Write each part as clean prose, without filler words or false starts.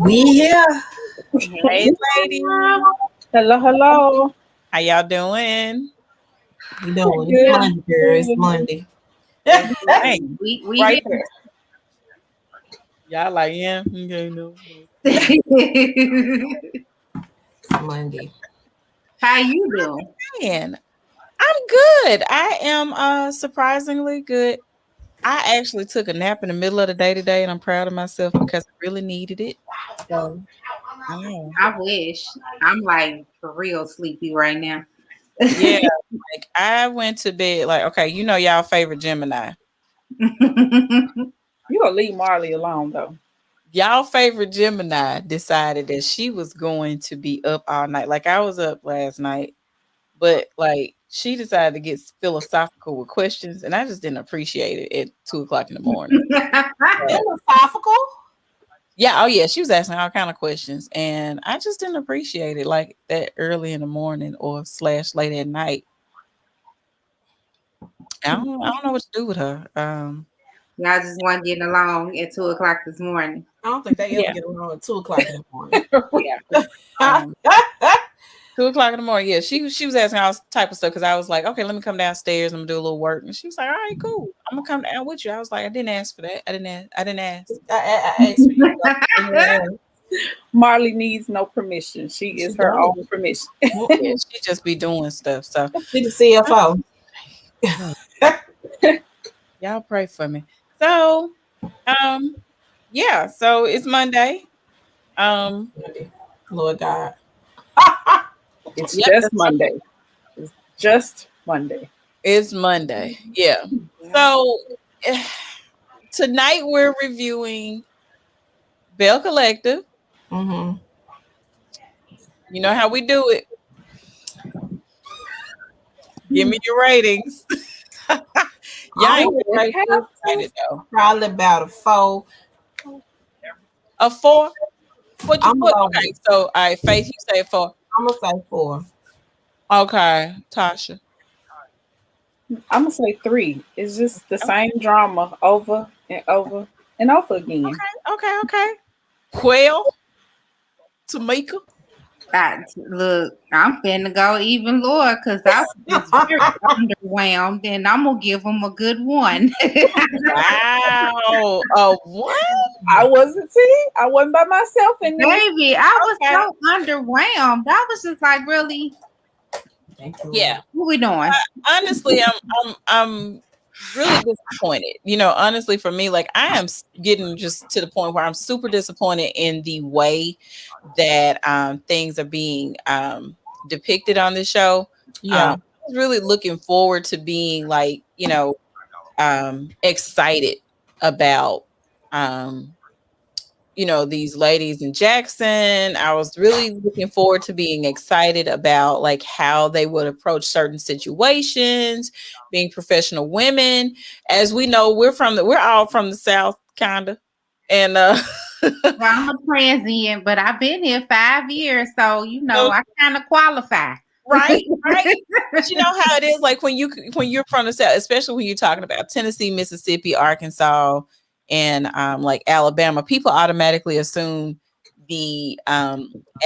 We here. Hey, ladies. Hello, hello. How y'all doing? You know, it's Good. Monday, girl. It's Monday. Hey, We right here. y'all like, yeah, okay, no. It's Monday. How you doing? Man, I'm good. I am surprisingly good. I actually took a nap in the middle of the day today, and I'm proud of myself because I really needed it. So, I know. I wish. I'm like for real sleepy right now. Yeah, like I went to bed, like, okay, y'all favorite Gemini. You gonna leave Marley alone though. Y'all favorite Gemini decided that she was going to be up all night. Like I was up last night, but like she decided to get philosophical with questions, and I just didn't appreciate it at 2 o'clock in the morning. Philosophical? Yeah, oh yeah, she was asking all kind of questions, and I just didn't appreciate it like that early in the morning or slash late at night. I don't know what to do with her. Y'all just want getting along at 2 o'clock this morning. I don't think they ever Yeah, get along at 2 o'clock in the morning. yeah. Um, 2 o'clock in the morning. Yeah, she was asking all type of stuff because I was like, okay, let me come downstairs. I'm gonna do a little work, and she was like, all right, cool. I'm gonna come down with you. I was like, I didn't ask for that. I didn't ask. I didn't ask. I asked for you to go somewhere else. Marley needs no permission. She She is her don't. own permission. Yeah, she just be doing stuff. So She the CFO. y'all pray for me. So, um, yeah. So it's Monday. Um, Lord God. It's yep, just Monday. It's just Monday. it's Monday. Yeah. So tonight we're reviewing Bell Collective. Mm-hmm. You know how we do it. Give me your ratings. Y'all I ain't would gonna rate be this excited though. probably about a 4. A 4? What you I'm put? gonna Okay, so all right, Faith, you say 4. I'm gonna say 4. Okay, Tasha. I'm gonna say 3. It's just the Okay, same drama over and over and over again. okay. Quail, Tamika. Look, I'm finna go even lower because I was very underwhelmed, and I'm gonna give them a good one. Wow. What? I wasn't see. I wasn't by myself in this. Baby, I was Okay. so underwhelmed. I was just like, really, Thank you, Yeah. Lord. what we doing? Honestly, I'm really disappointed. Honestly, for me, like I am getting just to the point where I'm super disappointed in the way that things are being depicted on this show. Yeah. I was really looking forward to being like, excited about um these ladies in Jackson. I was really looking forward to being excited about like how they would approach certain situations, being professional women. As we know, we're all from the South, kinda. And Well, I'm a transient, but I've been here 5 years, so so I kind of qualify. right. But you know how it is, like when you're from the South, especially when you're talking about Tennessee, Mississippi, Arkansas, and like Alabama, people automatically assume the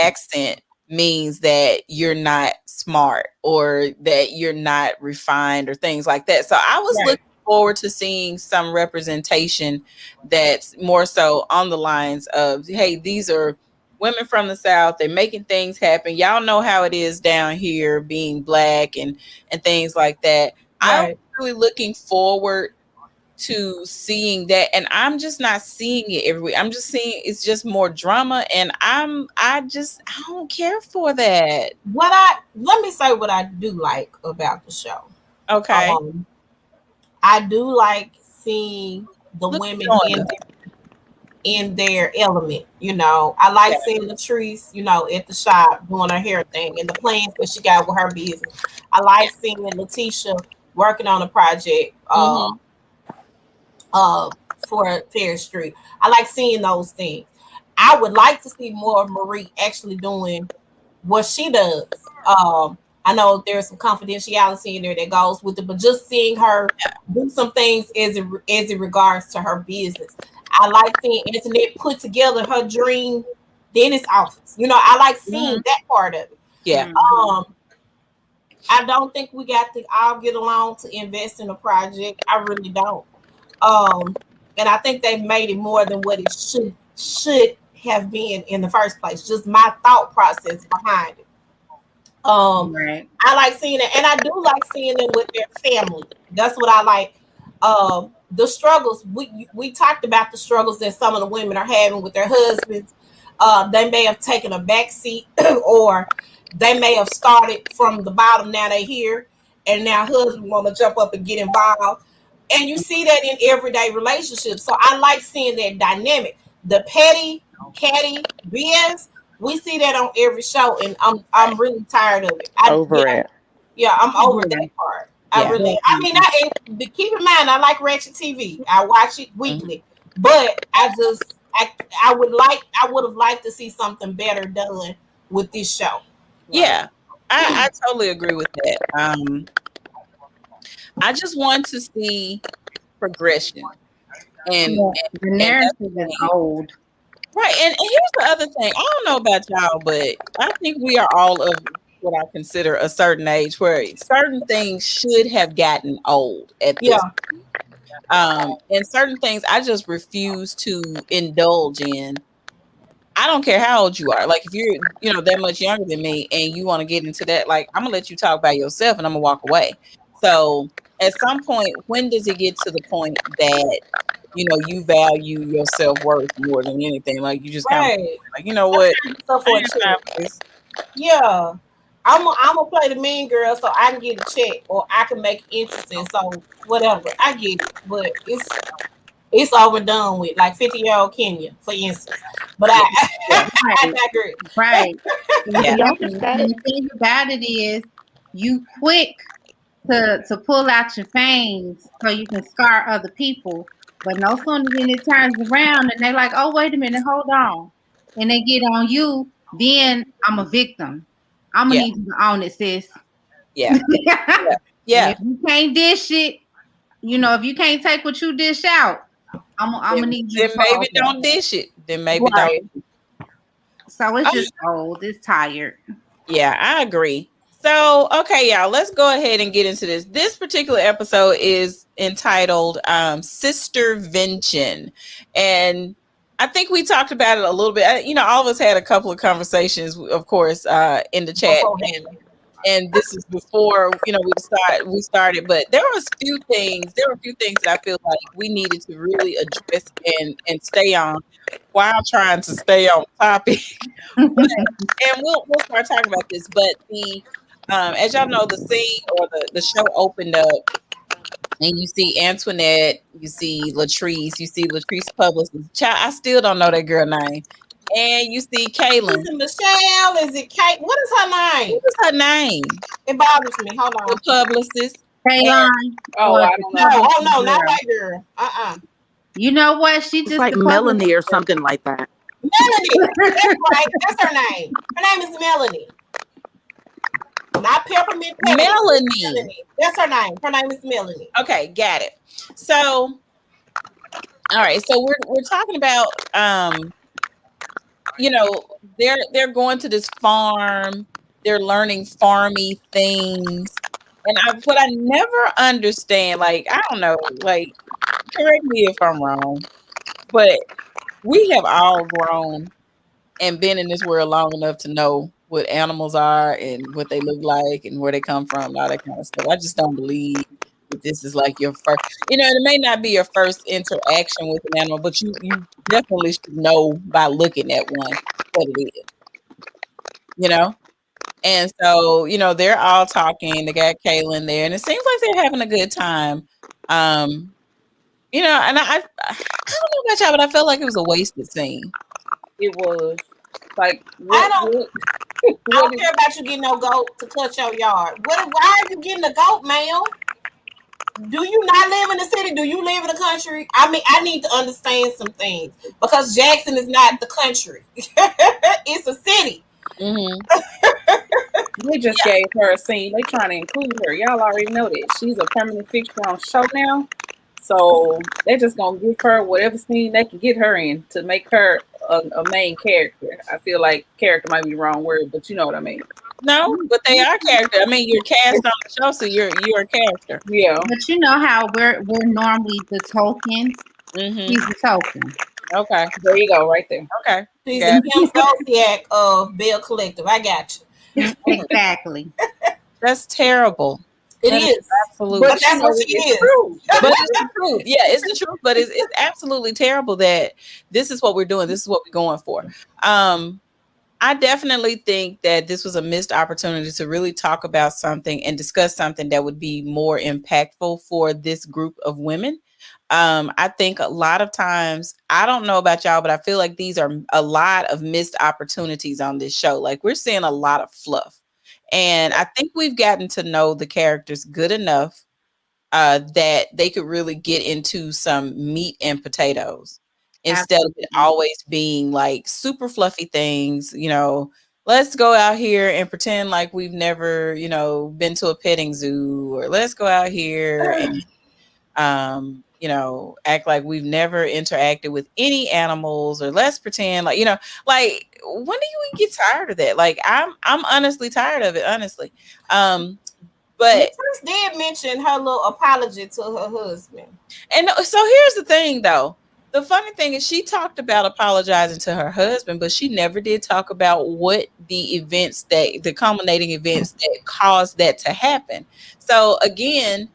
accent means that you're not smart or that you're not refined or things like that. So I was Right. looking forward to seeing some representation that's more so on the lines of, hey, these are women from the South. They're making things happen. Y'all know how it is down here being black and things like that. I'm Right. really looking forward to seeing that, and I'm just not seeing it every week. I'm just seeing it's just more drama, and I don't care for that. Let me say what I do like about the show. Okay. Um, I do like seeing the Look women at in Joanna. their element. I Yeah. like seeing Latrice, at the shop doing her hair thing and the plans that she got with her business. I Yeah. like seeing Letitia working on a project Hmm. for Fair Street. I like seeing those things. I would like to see more of Marie actually doing what she does. I know there's some confidentiality in there that goes with it, but just seeing her do some things as it regards to her business. I like seeing Antoinette put together her dream dentist office. I like seeing that part of it. Yeah. Um, I don't think we got to all get along to invest in a project. I really don't. And I think they've made it more than what it should have been in the first place. Just my thought process behind it. Right. I like seeing it, and I do like seeing them with their family. That's what I like. The struggles we talked about the struggles that some of the women are having with their husbands. They may have taken a back seat, or they may have started from the bottom. Now they here, and now husband want to jump up and get involved. And you see that in everyday relationships. So I like seeing that dynamic. The petty, catty BS, we see that on every show, and I'm really tired of it. Over it. Yeah, I'm over Yeah. that part. I Yeah. really, I mean, keep in mind, I like Ratchet TV. I watch it weekly, but I would have liked to see something better done with this show. Yeah. I totally agree with that. I just want to see progression. And, Yeah, the and narrative that's is old. right. And here's the other thing. I don't know about y'all, but I think we are all of what I consider a certain age where certain things should have gotten old at Yeah, this. And certain things I just refuse to indulge in. I don't care how old you are. Like if you're, that much younger than me and you want to get into that, like I'm gonna let you talk by yourself and I'm gonna walk away. So at some point, when does it get to the point that you value your self-worth more than anything? Like you just kind of right. like, you know what? Stuff I for a ain't got time check. for this. Yeah, I'm gonna play the mean girl so I can get a check, or I can make it interesting. So whatever, I get it, but it's overdone with, like 50-year-old Kenya, for instance. But Yeah. I Right. digress. Right. Yeah. Y'all just And got the it. thing about it is, you quick to pull out your fangs so you can scar other people. But no sooner than it turns around and they're like, oh, wait a minute, hold on. And they get on you, then I'm a victim. I'm going to Yeah. need you to own it, sis. Yeah. And Yeah. if you can't dish it, if you can't take what you dish out, I'm going to need you Then to maybe fall back. don't dish it. Then maybe don't. Right. So it's Um, just old. It's tired. Yeah, I agree. So, okay, y'all, let's go ahead and get into this. This particular episode is entitled Sister Vention. And I think we talked about it a little bit. All of us had a couple of conversations, of course, in the chat. Beforehand. And this is before we started, but there were a few things that I feel like we needed to really address and stay on while trying to stay on topic. And we'll start talking about this. But the as y'all know, the scene or the show opened up, and you see Antoinette, you see Latrice publicist. Child, I still don't know that girl name. And you see Kaylin. Is it Michelle? Is it Kate? What is her name? What is her name? It bothers me. Hold The on. publicist. Kaylin. Oh, or I the don't No, know. oh no, not girl. that girl. You know what? She It's just like the Melanie or something like that. Melanie. That's right. That's her name. Her name is Melanie. Not Peppermint Patty. Melanie. That's her name. Her name is Melanie. Okay, got it. So, all right. So we're talking about they're going to this farm. They're learning farmy things. And what I never understand, like, I don't know, like, correct me if I'm wrong, but we have all grown and been in this world long enough to know what animals are and what they look like and where they come from and all that kind of stuff. I just don't believe that this is like your first, it may not be your first interaction with an animal, but you definitely should know by looking at one what it is, And so, they're all talking. They got Kaylin there, and it seems like they're having a good time. And I don't know about y'all, but I felt like it was a wasted scene. It was like I don't care about you getting no goat to cut your yard. Why are you getting a goat, ma'am? Do you not live in the city? Do you live in the country? I mean, I need to understand some things, because Jackson is not the country. It's a city. Mm-hmm. they just gave her a scene. They trying to include her. Y'all already know that she's a permanent fixture on show now. So they're just gonna give her whatever scene they can get her in to make her a main character. I feel like character might be the wrong word, but you know what I mean. No, but they are character. I mean, you're cast on the show, so you're a character. Yeah. But you know how we're normally the tokens. Mm-hmm. He's the token. Okay. There you go, right there. Okay. She's Got the Kim Zolciak of Belle Collective. I got you. Exactly. That's terrible. It That is. absolutely. But that's what she it's is. true. But it's the truth. Yeah, it's the truth. But it's absolutely terrible that this is what we're doing. This is what we're going for. I definitely think that this was a missed opportunity to really talk about something and discuss something that would be more impactful for this group of women. I think a lot of times, I don't know about y'all, but I feel like these are a lot of missed opportunities on this show. Like we're seeing a lot of fluff. And I think we've gotten to know the characters good enough that they could really get into some meat and potatoes instead of it Absolutely. always being like super fluffy things. Let's go out here and pretend like we've never, been to a petting zoo, or let's go out here and act like we've never interacted with any animals, or let's pretend like when do you get tired of that? Like I'm honestly tired of it, honestly. But Latrice did mention her little apology to her husband. and so here's the thing though. The funny thing is she talked about apologizing to her husband, but she never did talk about what the culminating events that caused that to happen. So again,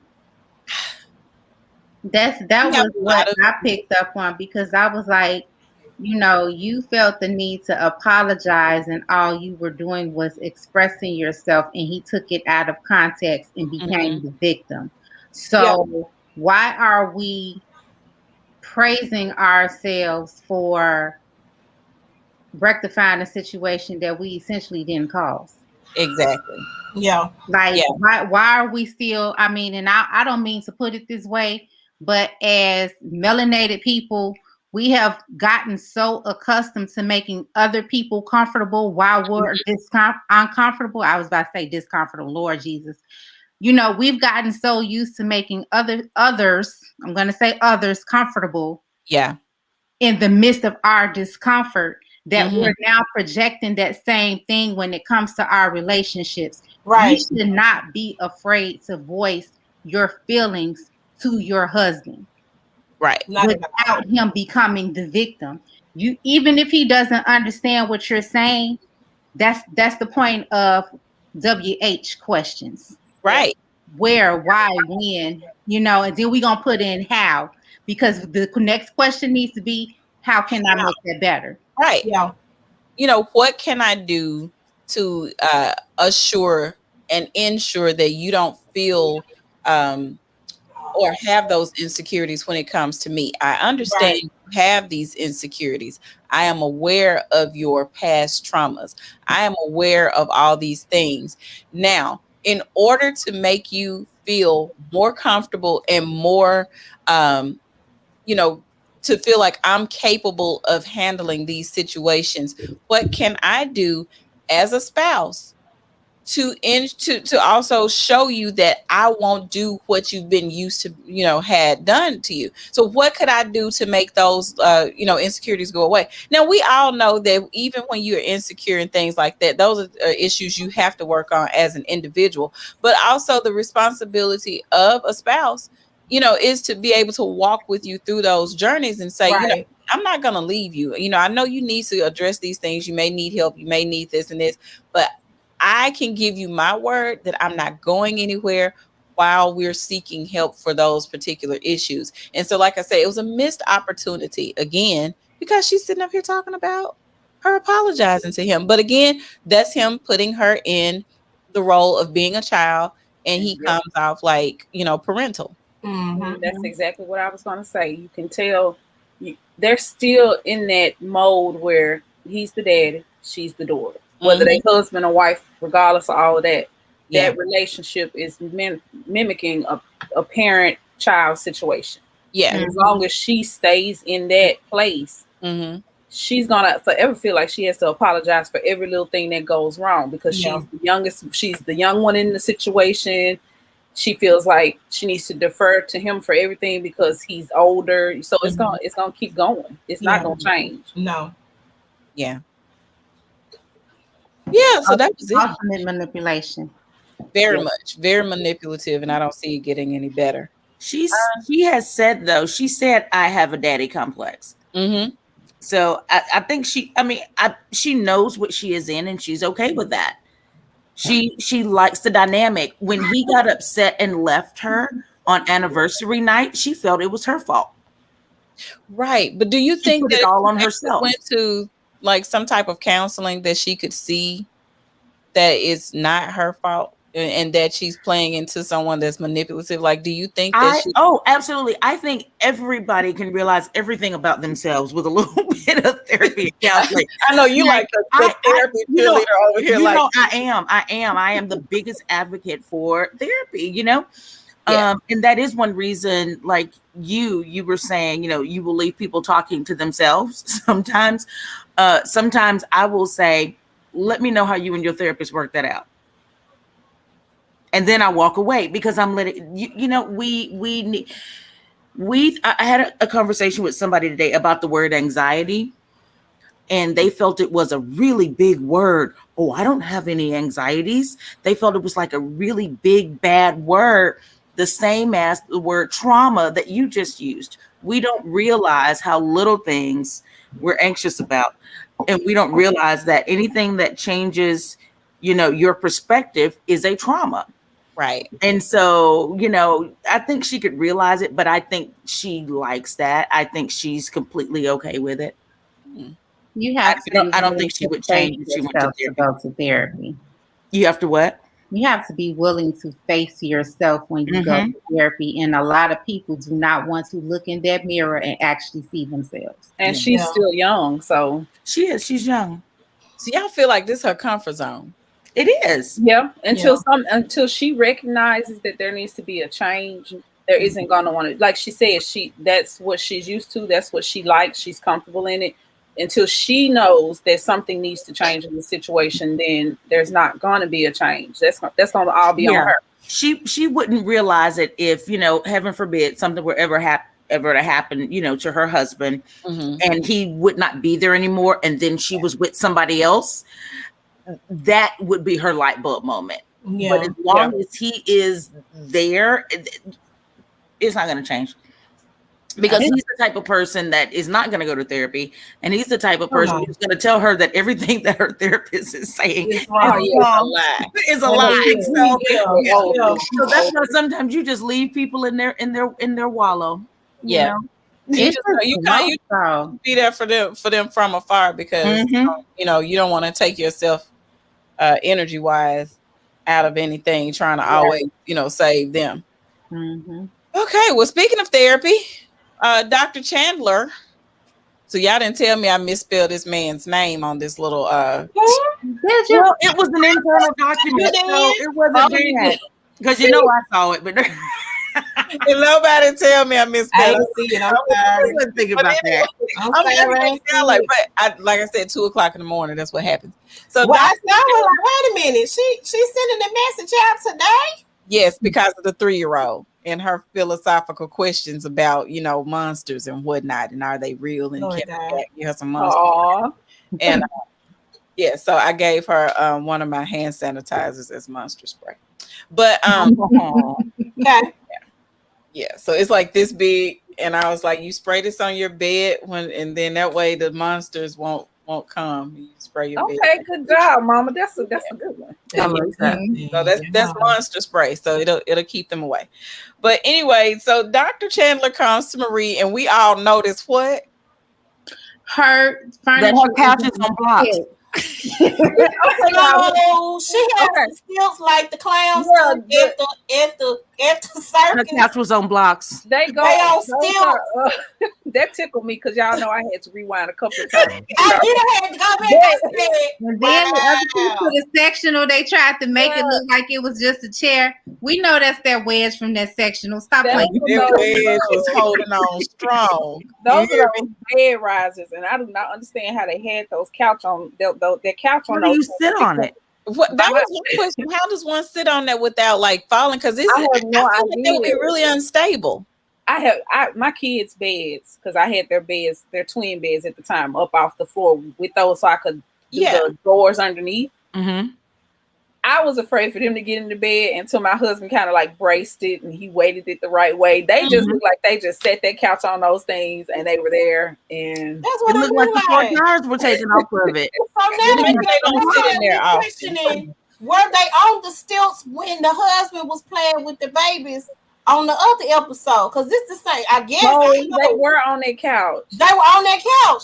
That we have was a what lot of I picked up on, because I was like, you felt the need to apologize, and all you were doing was expressing yourself, and he took it out of context and became Mhm. the victim. Yeah. So why are we praising ourselves for rectifying a situation that we essentially didn't cause? Exactly. Yeah. Like, Yeah. why are we still, I mean, and I don't mean to put it this way, but as melanated people, we have gotten so accustomed to making other people comfortable while we're uncomfortable. I was about to say discomfortable, Lord Jesus. We've gotten so used to making others, I'm going to say others, comfortable Yeah. in the midst of our discomfort, that Mhm. we're now projecting that same thing when it comes to our relationships. You Right. should not be afraid to voice your feelings to your husband Right. Not at all. without him becoming the victim. Even if he doesn't understand what you're saying, that's the point of WH questions. Right. Where, why, when, and then we're gonna put in how, because the next question needs to be, how can I make that better? Right. Yeah. What can I do to assure and ensure that you don't feel or have those insecurities when it comes to me? I understand Right. you have these insecurities. I am aware of your past traumas. I am aware of all these things. Now, in order to make you feel more comfortable and more, um, you know, to feel like I'm capable of handling these situations, what can I do as a spouse to also show you that I won't do what you've been used to, had done to you? So what could I do to make those insecurities go away? Now we all know that even when you're insecure and things like that, those are issues you have to work on as an individual, but also the responsibility of a spouse, is to be able to walk with you through those journeys and say, Right. I'm not going to leave you. I know you need to address these things. You may need help. You may need this and this, but I can give you my word that I'm not going anywhere while we're seeking help for those particular issues. And so, like I said, it was a missed opportunity again, because she's sitting up here talking about her apologizing to him. But again, that's him putting her in the role of being a child, and he Yep. comes off like, parental. Mm-hmm. That's exactly what I was going to say. You can tell they're still in that mode where he's the daddy, she's the daughter. Whether they husband or wife, regardless of all of that, Yeah. that relationship is mimicking a parent-child situation. Yeah. And as long as she stays in that place, Mm-hmm. she's gonna forever feel like she has to apologize for every little thing that goes wrong, because Yeah. she's the youngest, she's the young one in the situation. she feels like she needs to defer to him for everything because he's older. So it's gonna keep going. It's not gonna change. No. Yeah. Yeah, so that was it. Ultimate manipulation. Very much, very manipulative, and I don't see it getting any better. She has said though. She said, "I have a daddy complex." Mm-hmm. So I think she knows what she is in, and she's okay with that. She likes the dynamic. When he got upset and left her on anniversary night, she felt it was her fault. Right, but do you think put that it all on if she herself? went to like some type of counseling that she could see that it's not her fault and that she's playing into someone that's manipulative? Like, do you think that she? Oh, absolutely. I think everybody can realize everything about themselves with a little bit of therapy and counseling. I know you like the therapy cheerleader over here. Like, I am the biggest advocate for therapy. You know, Yeah. And that is one reason. Like you were saying, you know, you will leave people talking to themselves sometimes. Sometimes I will say, let me know how you and your therapist work that out. And then I walk away because I'm letting you know, I had a conversation with somebody today about the word anxiety, and they felt it was a really big word. Oh, I don't have any anxieties. They felt it was like a really big, bad word, the same as the word trauma that you just used. We don't realize how little things we're anxious about. And we don't realize that anything that changes, you know, your perspective is a trauma. right. And so, you know, I think she could realize it, but I think she likes that. I think she's completely okay with it. You have to. I don't think she would change if she went to to go to therapy. You have to what? You have to be willing to face yourself when you go to therapy. And a lot of people do not want to look in that mirror and actually see themselves. And she's still young, so she is. She's young. So y'all feel like this is her comfort zone. It is. Yeah. Until she recognizes that there needs to be a change, there isn't gonna want to, like she said, that's what she's used to, that's what she likes, she's comfortable in it. Until she knows that something needs to change in the situation, then there's not gonna be a change. That's gonna all be on her. She wouldn't realize it if, you know, heaven forbid, something were ever to happen, you know, to her husband, and he would not be there anymore, and then she was with somebody else. That would be her light bulb moment. But as long as he is there, it's not going to change. Because he's the type of person that is not going to go to therapy, and he's the type of person who's going to tell her that everything that her therapist is saying is a lie. Is a lie. So that's why sometimes you just leave people in their wallow. Yeah. You can't be there for them from afar because you know you don't want to take yourself energy wise out of anything trying to always, you know, save them. Okay, well, speaking of therapy, Dr. Chandler. So y'all didn't tell me I misspelled this man's name on this little Well, it was an internal document, so it wasn't bad. Because you know I saw it, but and nobody tell me I misspelled it. I wasn't thinking about that. Like I said, 2:00 in the morning. That's what happens. So I was like, wait a minute, she's sending a message out today. Yes, because of the 3-year-old and her philosophical questions about, you know, monsters and whatnot, and are they real? And can you have some monsters? And yeah, so I gave her one of my hand sanitizers as monster spray. But yeah, so it's like this big, and I was like, you spray this on your bed and then that way the monsters won't come. You spray your bed. Okay, good job, Mama. That's a good one. So that's monster spray. So it'll keep them away. But anyway, so Dr. Chandler comes to Marie, and we all notice what? Her couch is on blocks. So she has skills like the clowns at the circus. Her couch was on blocks. They on stilts. That tickled me because y'all know I had to rewind a couple of times. You had to go back and say, and then the other people, the sectional, they tried to make it look like it was just a chair. We know that's that wedge from that sectional. Stop playing. That wedge was holding on strong. Those are those bed risers, and I do not understand how they had those couch on that couch on. How do you sit on it? What that was one question. How does one sit on that without like falling? Because I have no feel like that would be idea. really unstable. My kids' beds, because I had their beds, their twin beds at the time, up off the floor with those, so I could do the doors underneath. Mm-hmm. I was afraid for them to get into bed until my husband kind of like braced it and he weighted it the right way. They just looked like they just set that couch on those things and they were there. And That's what it it looked like the 4 like. tires were taken off of it. So now They don't sit in there often. questioning, were they on the stilts when the husband was playing with the babies on the other episode? Because this the same. I guess they were on that couch. They were on that couch.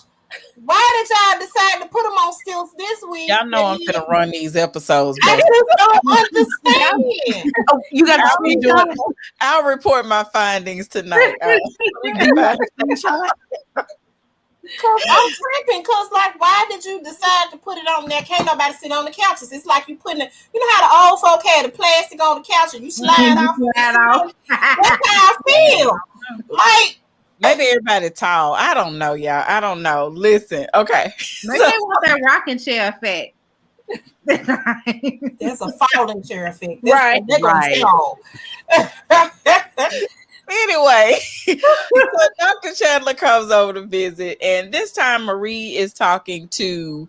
Why did y'all decide to put them on stilts this week? Y'all know I'm gonna run these episodes I back. just don't understand. Oh, you got to be doing. I'll report my findings tonight. Cause I'm tripping. Cause like, why did you decide to put it on there? Can't nobody sit on the couches. It's like you putting it. You know how the old folk had the plastic on the couch and you slide off. That's how I feel. Like maybe everybody tall. I don't know, y'all. I don't know. Listen, okay. Maybe they want that rocking chair effect. There's a falling chair effect. Right. They're gonna fall. Anyway, so Dr. Chandler comes over to visit, and this time Marie is talking to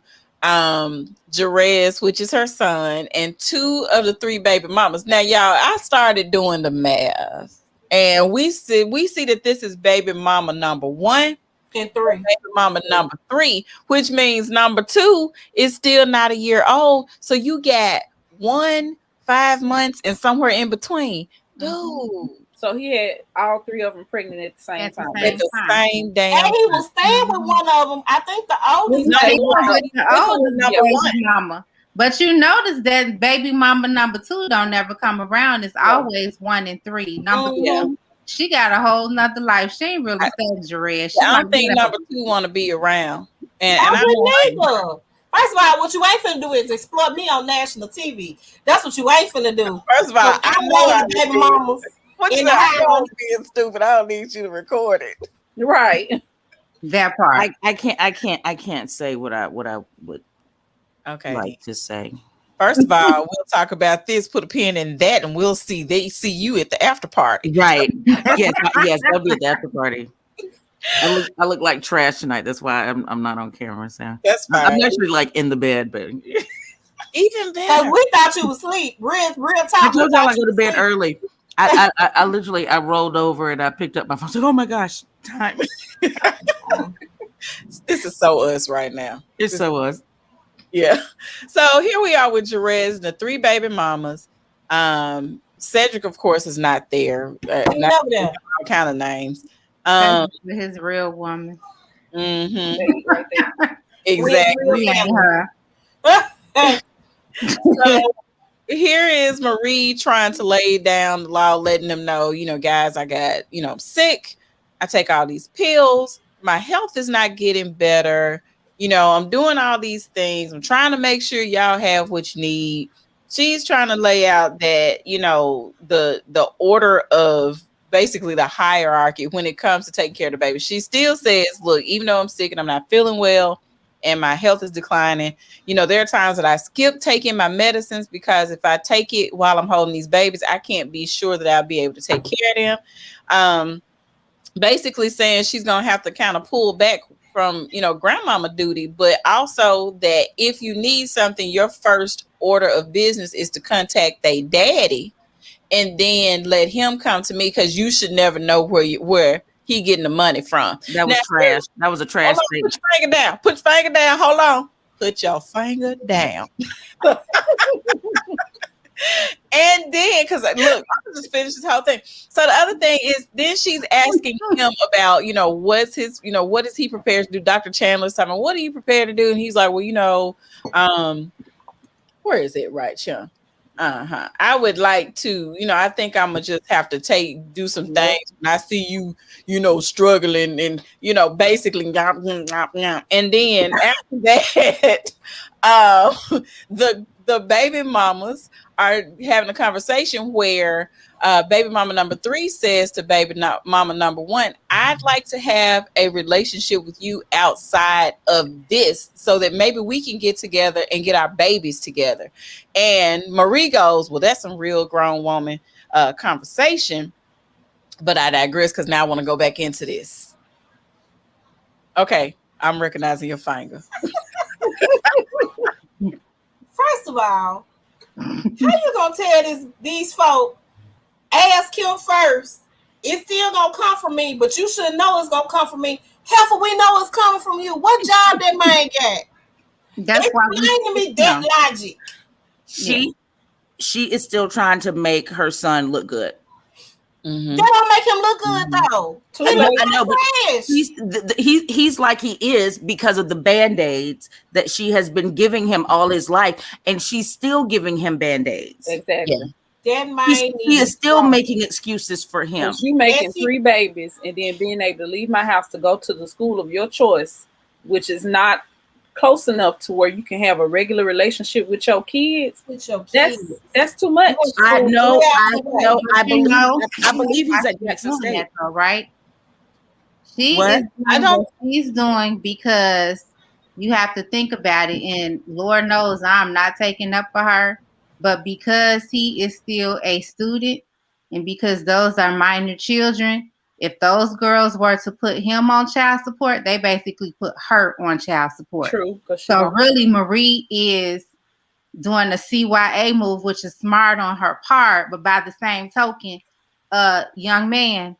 Jerez, which is her son, and 2 of the 3 baby mamas. Now, y'all, I started doing the math, and we see that this is baby mama number 1 and 3, baby mama number 3, which means number 2 is still not a year old. So you got 1, 5 months, and somewhere in between, dude. So he had all 3 of them pregnant at the same time. At the same damn. And he was staying with one of them. I think the oldest. Number 1 mama. But you notice that baby mama number 2 don't never come around. It's always 1 and 3. Number 2, she got a whole nother life. She ain't really studying Jerez. I don't think number 2 want to be around. And I I wouldn't either. First of all, what you ain't finna do is exploit me on national TV. That's what you ain't finna do. First of all, I know I baby mamas. What you know, being stupid. I don't need you to record it. Right. That part. I can't say what I would like to say. First of all, we'll talk about this, put a pin in that, and we'll see you at the after party. Right. Yes, I'll be at the after party. I look like trash tonight. That's why I'm not on camera. So that's fine. I'm actually like in the bed, but even better. We thought you was asleep. Real talk. I told y'all I go to bed early. I literally rolled over and I picked up my phone. I was like, oh my gosh, time. This is so us right now. It's so us. Yeah. So here we are with Jerez and the 3 baby mamas. Cedric, of course, is not there. Not all kind of names. His real woman. Mm-hmm. Exactly. So here is Marie trying to lay down the law, letting them know, guys, I got, I'm sick. I take all these pills. My health is not getting better. I'm doing all these things. I'm trying to make sure y'all have what you need. She's trying to lay out that, the order of basically the hierarchy when it comes to taking care of the baby. She still says, look, even though I'm sick and I'm not feeling well and my health is declining, there are times that I skip taking my medicines because if I take it while I'm holding these babies, I can't be sure that I'll be able to take care of them. Basically saying she's going to have to kind of pull back from, grandmama duty, but also that if you need something, your first order of business is to contact their daddy and then let him come to me because you should never know where he getting the money from. That was trash. That was a trash thing. Put your finger down. Put your finger down. Hold on. Put your finger down. And then, because look, I'll just finish this whole thing. So the other thing is, then she's asking him about, what's his, what is he prepared to do? Dr. Chandler's talking, what are you prepared to do? And he's like, well, where is it? Right, Sean? I would like to, I think I'm gonna just have to do some things when I see you, struggling and, basically, and then after that, the baby mamas are having a conversation where baby mama number 3 says to mama number 1, I'd like to have a relationship with you outside of this so that maybe we can get together and get our babies together. And Marie goes, well, that's some real grown woman conversation. But I digress because now I want to go back into this. Okay, I'm recognizing your finger. First of all, how you gonna tell these folk ask him first? It's still gonna come from me, but you should know it's gonna come from me. Heifer, we know it's coming from you. What job that man got? That's why Explain to me that logic. She is still trying to make her son look good. Mm-hmm. That don't make him look good though. I know, but he's like he is because of the band-aids that she has been giving him all his life, and she's still giving him band-aids. Exactly. That man he is still making excuses for him. You making 3 babies and then being able to leave my house to go to the school of your choice, which is not close enough to where you can have a regular relationship with your kids. That's too much. I know. I believe he's at Jackson State, though, right? She what? is doing what she's doing because you have to think about it, and Lord knows I'm not taking up for her, but because he is still a student and because those are minor children, if those girls were to put him on child support, they basically put her on child support. True. So really, Marie is doing a CYA move, which is smart on her part. But by the same token, young man,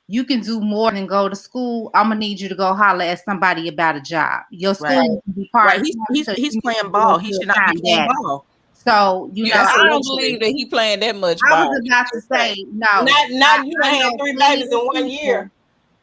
you can do more than go to school. I'm gonna need you to go holler at somebody about a job. Your school can be part. Right. He's playing ball. He should not be playing ball. So I don't believe that he playing that much ball. I was about to say no. Not you had 3 babies in 1 year.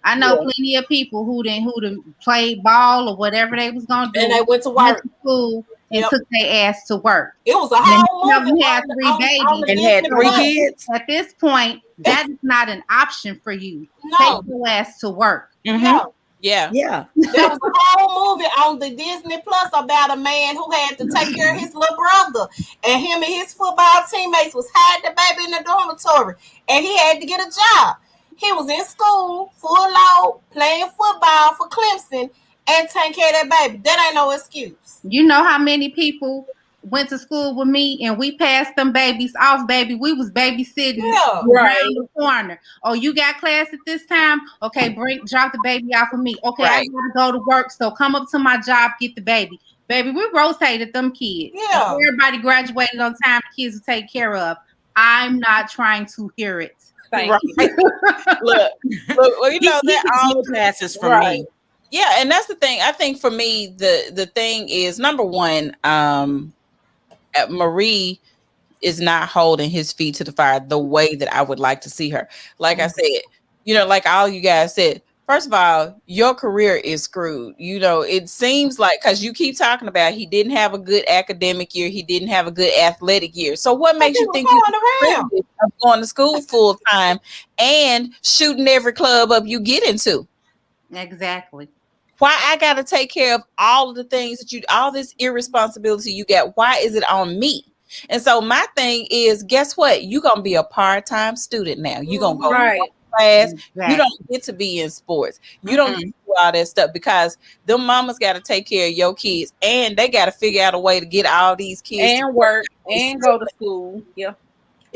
I know plenty of people who didn't play ball or whatever they was gonna do, and they went to work, school, and took their ass to work. It was a whole movie. You had 3 babies and had 3 kids. At this point, that is not an option for you. No. Take your ass to work. Mm-hmm. Yeah. There was a whole movie on the Disney Plus about a man who had to take care of his little brother, and him and his football teammates was hiding the baby in the dormitory, and he had to get a job. He was in school, full load, playing football for Clemson, and taking care of that baby. That ain't no excuse. You know how many people went to school with me and we passed them babies off, baby. We was babysitting around the corner. Oh, you got class at this time? Okay, drop the baby off of me. Okay, I gotta go to work, so come up to my job, get the baby. Baby, we rotated them kids. Yeah. Everybody graduated on time, the kids were taken care of. I'm not trying to hear it. Thank you. Look, well, you know that all passes for me. Yeah, and that's the thing. I think for me, the thing is, number one, Marie is not holding his feet to the fire the way that I would like to see her. Like I said, like all you guys said, first of all, your career is screwed. It seems like, because you keep talking about he didn't have a good academic year, he didn't have a good athletic year. So what makes you think you're going to school full time and shooting every club up you get into? Exactly. Why I got to take care of all of the things that all this irresponsibility you got? Why is it on me? And so my thing is, guess what? You're going to be a part-time student now. You're going to go to class. Exactly. You don't get to be in sports. You don't get to do all that stuff because them mamas got to take care of your kids and they got to figure out a way to get all these kids and work and go to school. Yeah.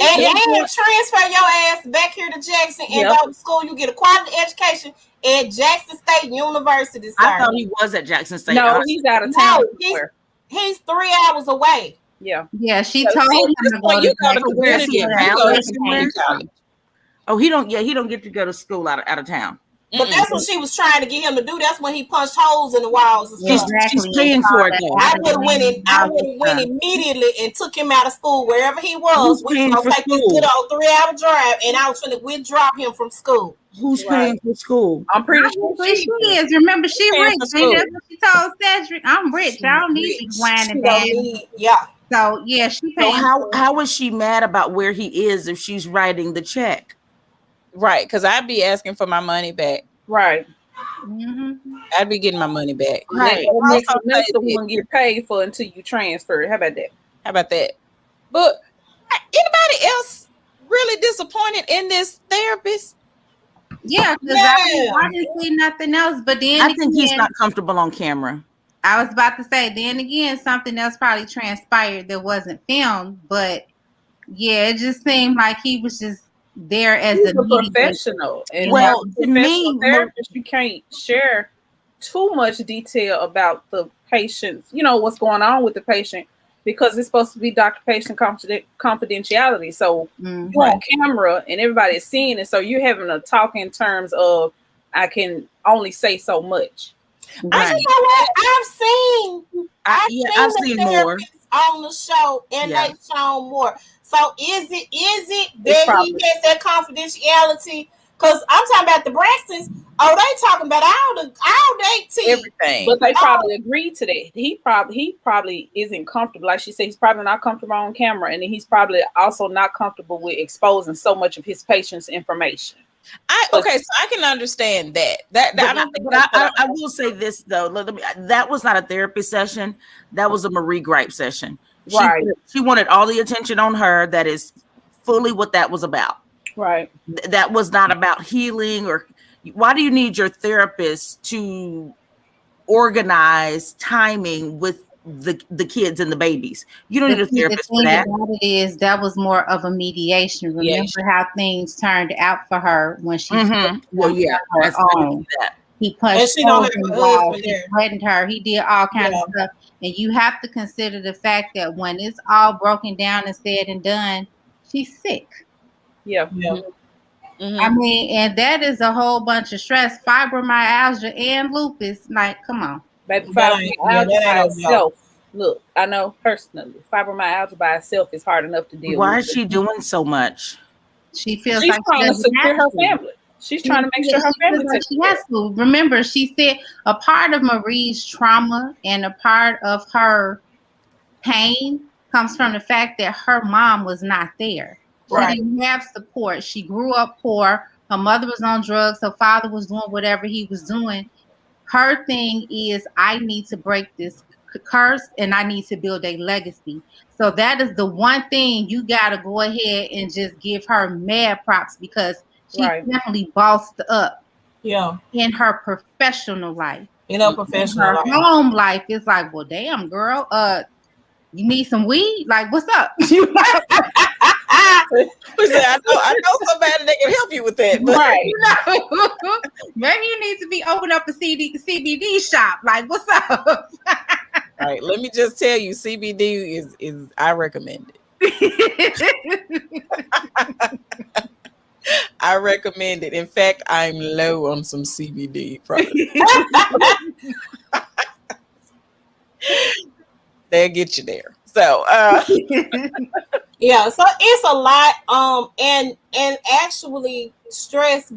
And transfer your ass back here to Jackson and go to school. You get a quality education at Jackson State University. Sir. I thought he was at Jackson State. No, he's out of town. No, he's 3 hours away. Yeah. Yeah, she told him to go to college. Oh, he don't get to go to school out of town. But that's what she was trying to get him to do. That's when he punched holes in the walls and stuff. Exactly. She's paying for it. I would have went immediately and took him out of school wherever he was. We was gonna take this good old 3-hour drive, and I was going to withdraw him from school. Who's paying for school? I'm pretty sure she is. Remember, she rich. Ain't that what she told Cedric? I'm rich. I don't need you whining down. Yeah. So yeah, she paying. So how is she mad about where he is if she's writing the check? Right, because I'd be asking for my money back. Right. Mm-hmm. I'd be getting my money back. Right. That's the one you paid for until you transfer. How about that? How about that? But anybody else really disappointed in this therapist? Yeah, because Yeah. I didn't see nothing else. But then I think he's again, not comfortable on camera. I was about to say, then again, something else probably transpired that wasn't filmed. But yeah, it just seemed like he was just there as He's the a mediator. professional, and Well, as a to professional me, therapist, you can't share too much detail about the patient's, what's going on with the patient, because it's supposed to be doctor-patient confidentiality. So Mhm. you're on camera and everybody's seeing it, so you're having a talk in terms of I can only say so much. But Right. you know what? I've I've seen seen the more. therapists on the show, and Yeah. they shown more. So is it that It's he probably has that confidentiality? Because I'm talking about the Braxtons. Oh, they talking about all they tea. Everything. But they probably agreed to that. He probably isn't comfortable. Like she said, he's probably not comfortable on camera, and he's probably also not comfortable with exposing so much of his patient's information. Okay, so I can understand that. I don't think I will say this though. That was not a therapy session. That was a Marie gripe session. Right. She wanted all the attention on her. That is fully what that was about. Right. That was not about healing or. Why do you need your therapist to organize timing with the kids and the babies? You don't need a therapist for that. The thing about it is that was more of a mediation. Remember how things turned out for her when she well, yeah, her own. He punched she don't have her a while husband he there. threatened her. He did all kinds of stuff. And you have to consider the fact that when it's all broken down and said and done, she's sick. Yeah. I mean, and that is a whole bunch of stress, fibromyalgia and lupus. Like, come on. Baby, That ain't by no itself. Look, I know personally, fibromyalgia by itself is hard enough to deal with. Why is she doing so much? She feels She's like trying to secure her to. family. She's trying to make sure her family like she has to. Remember, she said a part of Marie's trauma and a part of her pain comes from the fact that her mom was not there. She didn't have support. She grew up poor. Her mother was on drugs. Her father was doing whatever he was doing. Her thing is, I need to break this curse and I need to build a legacy. So that is the one thing you got to go ahead and just give her mad props, because she's definitely bossed up in her professional life. In her professional life. Home life is like, well, damn, girl, you need some weed? Like, what's up? I know somebody that can help you with that. But maybe you need to be open up a CBD shop. Like, what's up? All right, let me just tell you, CBD is I recommend it. I recommend it. In fact, I'm low on some CBD products. They'll get you there. So yeah, so it's a lot. And actually stress,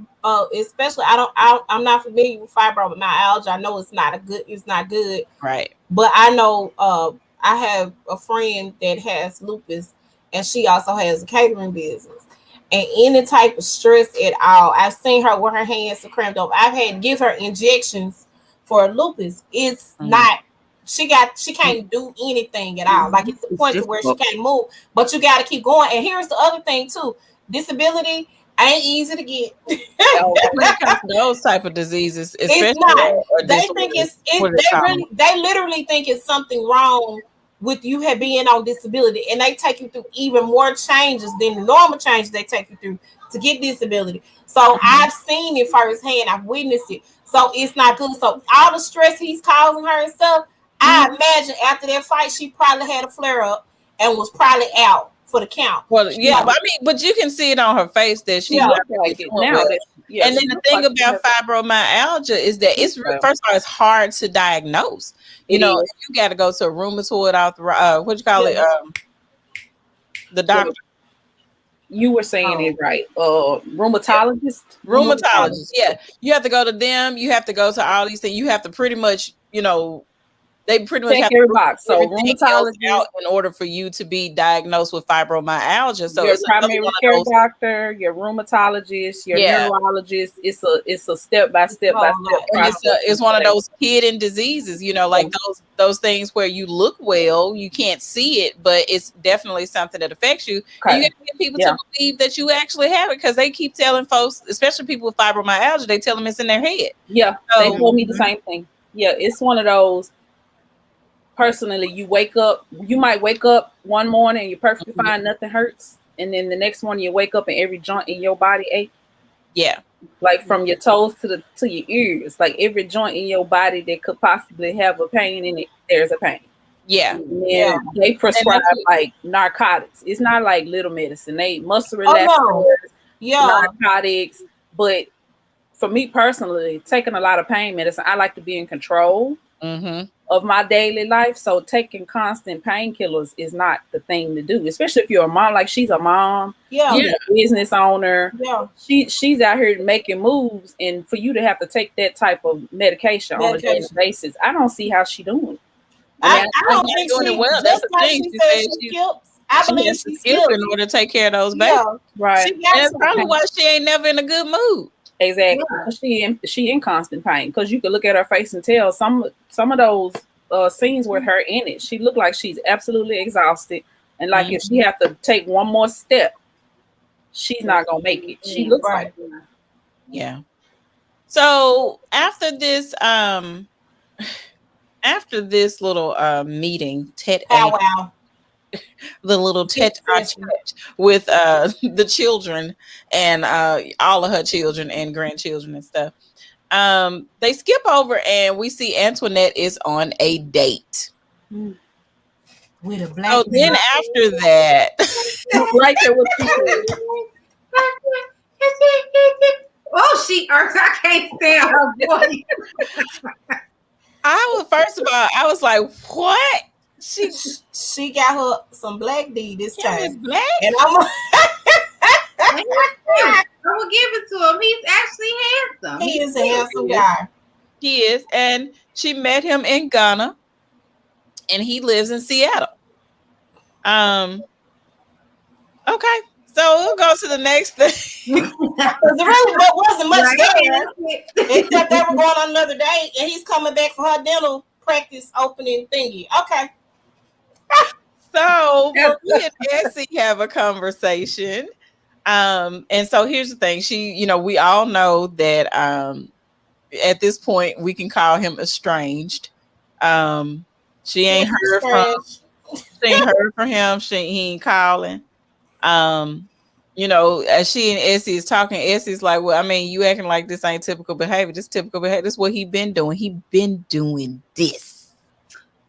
especially I'm not familiar with fibromyalgia. I know it's not good. Right. But I know I have a friend that has lupus, and she also has a catering business. And any type of stress at all, I've seen her with her hands cramped up. I've had to give her injections for lupus. It's not. She can't do anything at all. Like, it's the point to where she can't move, but you got to keep going. And here's the other thing too: disability ain't easy to get. When it comes to those type of diseases, especially it's not. They think they literally think it's something wrong with you being on disability, and they take you through even more changes than the normal changes they take you through to get disability. So I've seen it firsthand. I've witnessed it. So it's not good. So all the stress he's causing her and stuff, I imagine after that fight, she probably had a flare up and was probably out for the count. Well, yeah, but you can see it on her face that she's not like it now. And then the thing about fibromyalgia is that it's first of all, it's hard to diagnose. You know, you got to go to a rheumatoid arthritis. What you call it? The doctor. You were saying it right. Rheumatologist. Rheumatologist. Yeah, you have to go to them. You have to go to all these things. You have to pretty much, They pretty much check have every to box. So everything else rheumatologist, out in order for you to be diagnosed with fibromyalgia. So your it's another primary one care of those. doctor, your rheumatologist, your Yeah. neurologist. It's a step by step by step And process. it's one of those hidden diseases, you know, like those things where you look well, you can't see it, but it's definitely something that affects you. And you Okay. got to get people Yeah. to believe that you actually have it, because they keep telling folks, especially people with fibromyalgia, they tell them it's in their head. Yeah, they So told me the same thing. Yeah, it's one of those. Personally, you might wake up one morning and you're perfectly fine, nothing hurts, and then the next morning you wake up and every joint in your body ache, yeah, like from your toes to your ears, like every joint in your body that could possibly have a pain in it, there's a pain. yeah. And Yeah. then they prescribe that's what- like narcotics. It's not like little medicine. They muscle Oh no. relaxers, Yeah. narcotics. But for me personally, taking a lot of pain medicine, I like to be in control Mhm. of my daily life. So taking constant painkillers is not the thing to do, especially if you're a mom. Like she's a mom, Yeah. she's a business owner. Yeah. She's out here making moves, and for you to have to take that type of medication on a daily Medication. basis, I don't see how she doing it. I mean, I She's don't not think doing it she, well. That's just the like thing. she She said said she skips. I she believe has to she skip skips. in order to take care of those babies. Yeah. right, She got And that's to. probably why she ain't never in a good mood. exactly. Yeah. She in constant pain, because you could look at her face and tell some of those scenes with her in it. She looked like she's absolutely exhausted, and like if she have to take one more step, she's not gonna make it. She looks Right. like it. Yeah. So after this little meeting, Pow wow. the little Big tete-a-tete session. with the children and all of her children and grandchildren and stuff. They skip over and we see Antoinette is on a date. With a So black then man. after that, Right there with you. Oh, she irks. I can't stand her voice. first of all, I was like, what? She got her some black D this Kim is time. black? And I'm And he's cute. I will give it to him. He's actually handsome. he He's is a cute. handsome guy. He is. And she met him in Ghana and he lives in Seattle. Okay. So we'll go to the next thing. Because there really wasn't much Right, there, that's it. except they were going on another date, and he's coming back for her dental practice opening thingy. Okay. So Marie and Essie have a conversation. And so here's the thing. We all know that at this point we can call him estranged. She ain't heard from him. He ain't calling. As she and Essie is talking, Essie's like, well, I mean, you acting like this ain't typical behavior. This typical behavior. This is what he been doing. He been doing this.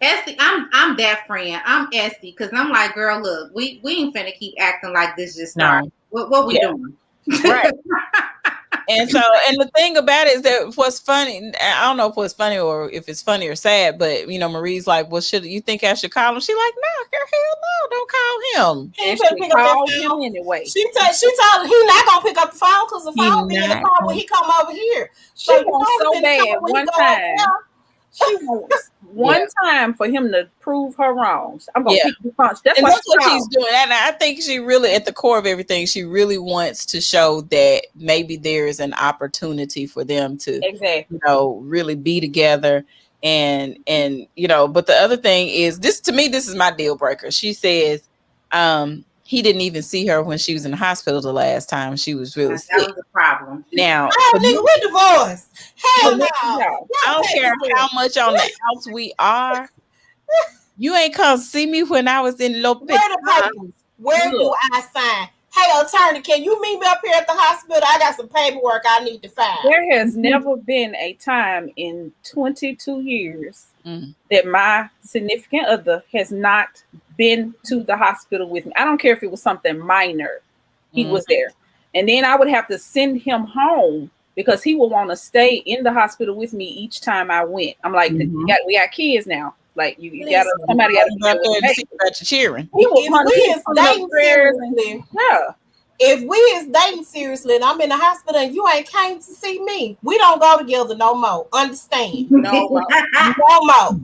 Esty, I'm that friend. I'm Esty because I'm like, girl, look, we ain't finna keep acting like this just started. What we doing? Right. And the thing about it is that what's funny, I don't know if what's funny or if it's funny or sad, but Marie's like, well, should you think I should call him? She like, no, hell no, don't call him. He ain't gonna pick up that phone anyway. She told him he not gonna pick up the phone because the phone be in the car when he come over here. She wants so bad one time. She wants one time for him to prove her wrong. I'm gonna pick the punch. That's what she's doing. And I think she really, at the core of everything, she really wants to show that maybe there is an opportunity for them to really be together. And but the other thing is this, to me, this is my deal breaker. She says he didn't even see her when she was in the hospital the last time. She was really sick. That was a problem. Now, we're divorced. Hell no. I don't care how much on the outs we are. You ain't come see me when I was in Lopez. Where the papers? Where do I sign? Hey, attorney, can you meet me up here at the hospital? I got some paperwork I need to find. There has never been a time in 22 years that my significant other has not been to the hospital with me. I don't care if it was something minor. He was there. And then I would have to send him home because he would want to stay in the hospital with me each time I went. I'm like, we got kids now. Like you got somebody got to be there to see about you cheering. If we is dating seriously and I'm in the hospital and you ain't came to see me, we don't go together no more. Understand? No more. No more.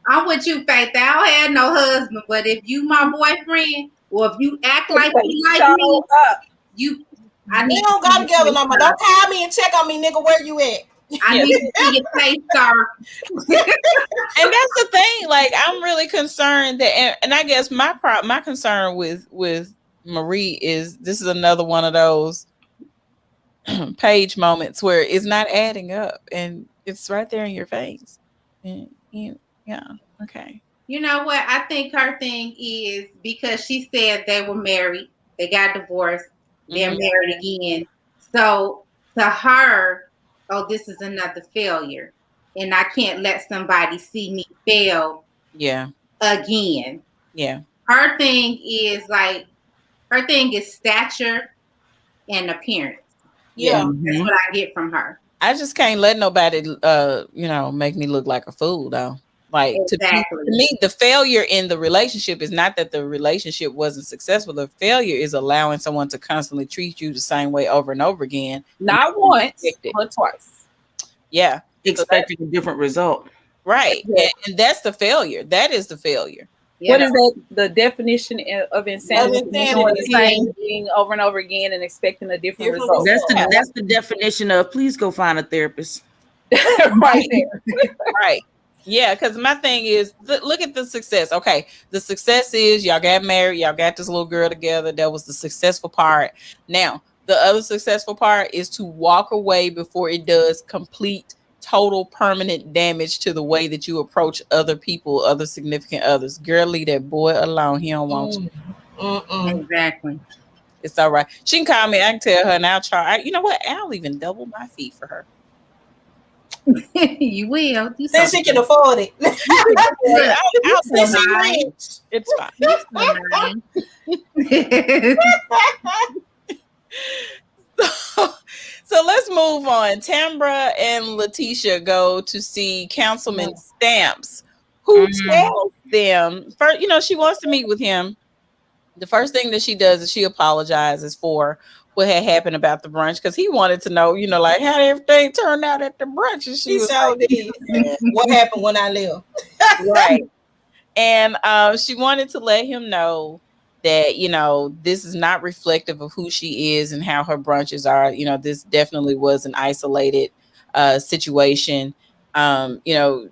I'm with you, Faith. I don't have no husband, but if you my boyfriend, or if you act like you like me, you, I We need don't to see go your together face no more. star. Don't call me and check on me, nigga. Where you at? I need to see your face star. And that's the thing. Like, I'm really concerned that, and I guess my concern with Marie is this is another one of those page moments where it's not adding up, and it's right there in your face. And yeah, okay. You know what? I think her thing is because she said they were married, they got divorced, they're married again. So to her, oh, this is another failure. And I can't let somebody see me fail Yeah, again. yeah. Her thing is like, her thing is stature and appearance. Yeah. That's what I get from her. I just can't let nobody make me look like a fool though. Like Exactly. to me, the failure in the relationship is not that the relationship wasn't successful. The failure is allowing someone to constantly treat you the same way over and over again. Not once, but twice. Yeah. Expecting a different result. Right. And that's the failure. That is the failure. What is that? The definition of insanity? Of insanity. Doing the same thing over and over again and expecting a different result. That's the definition of please go find a therapist. Right there. Right. Yeah, because my thing is, look at the success. Okay, the success is y'all got married, y'all got this little girl together. That was the successful part. Now, the other successful part is to walk away before it does complete, total, permanent damage to the way that you approach other people, other significant others. Girl, leave that boy alone. He don't want you. Exactly. It's all right. She can call me. I can tell her, and I'll charge. You know what? I'll even double my fee for her. You will. Since she can afford it. I'll Since she rich. It's fine. So let's move on. Tambra and Letitia go to see Councilman Stamps, who tells them first, she wants to meet with him. The first thing that she does is she apologizes for what had happened about the brunch because he wanted to know, like how everything turned out at the brunch. And she was like, what happened when I left? Right. And she wanted to let him know that, this is not reflective of who she is and how her brunches are. This definitely was an isolated situation.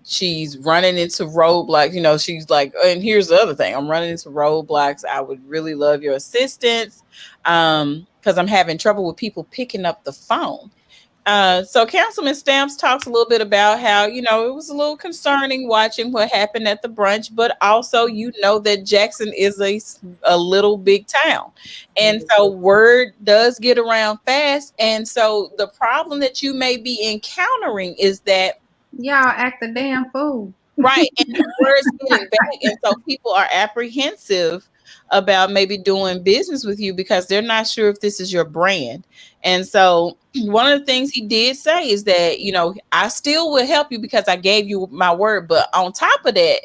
She's running into roadblocks. She's like, and here's the other thing, I'm running into roadblocks. I would really love your assistance because I'm having trouble with people picking up the phone. So Councilman Stamps talks a little bit about how, it was a little concerning watching what happened at the brunch, but also, that Jackson is a little big town. And so word does get around fast. And so the problem that you may be encountering is that y'all act a damn fool. Right. And the word's getting back. And so people are apprehensive about maybe doing business with you because they're not sure if this is your brand. And so one of the things he did say is that, I still will help you because I gave you my word. But on top of that,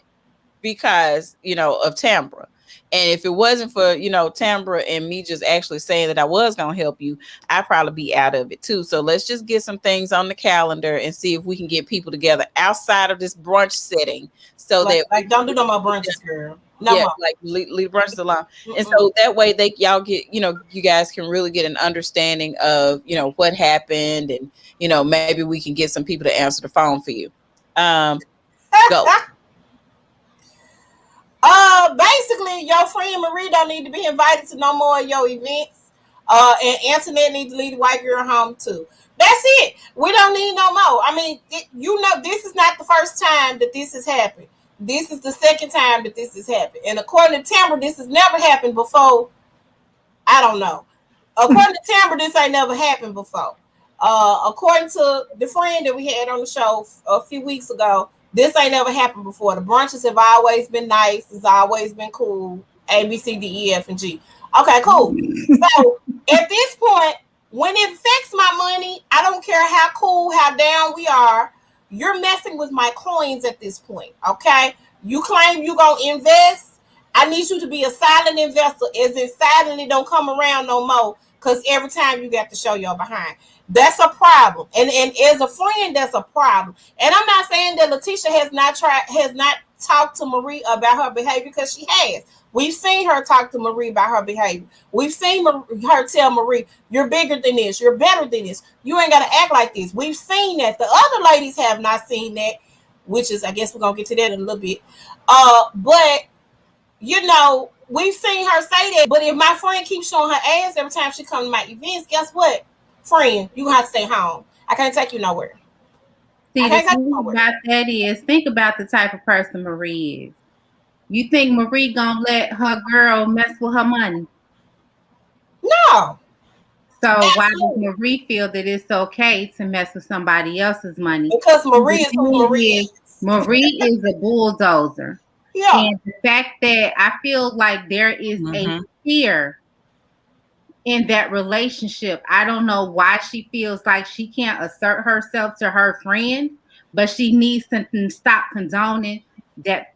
because, of Tambra. And if it wasn't for, Tambra and me just actually saying that I was going to help you, I'd probably be out of it too. So let's just get some things on the calendar and see if we can get people together outside of this brunch setting. So that don't do no more brunches, girl. No more. Like leave brunches alone. And so that way y'all get, you guys can really get an understanding of, what happened and, maybe we can get some people to answer the phone for you. Go. Basically, your friend Marie don't need to be invited to no more of your events. And Antoinette needs to leave the white girl home too. That's it. We don't need no more. I mean, this is not the first time that this has happened. This is the second time that this has happened. And according to Tambra, this has never happened before. I don't know. According to Tambra, this ain't never happened before. According to the friend that we had on the show a few weeks ago, this ain't never happened before. The brunches have always been nice. It's always been cool. A, B, C, D, E, F, and G. Okay, cool. So at this point, when it affects my money, I don't care how cool, how down we are. You're messing with my coins at this point. Okay? You claim you're going to invest. I need you to be a silent investor, as in silently don't come around no more because every time you got to show your behind. That's a problem. And as a friend, that's a problem. And I'm not saying that Letitia has not talked to Marie about her behavior, because she has. We've seen her talk to Marie about her behavior. We've seen her tell Marie, you're bigger than this. You're better than this. You ain't got to act like this. We've seen that. The other ladies have not seen that, which is, I guess we're going to get to that in a little bit. But, you know, we've seen her say that. But if my friend keeps showing her ass every time she comes to my events, guess what? Friend, you have to stay home. I can't take you nowhere. See, the thing about that is, think about the type of person Marie is. You think Marie gonna let her girl mess with her money? No. So why does Marie feel that it's okay to mess with somebody else's money? Because Marie is who Marie is. Marie is a bulldozer. Yeah. And the fact that I feel like there is a fear in that relationship. I don't know why she feels like she can't assert herself to her friend, but she needs to stop condoning that.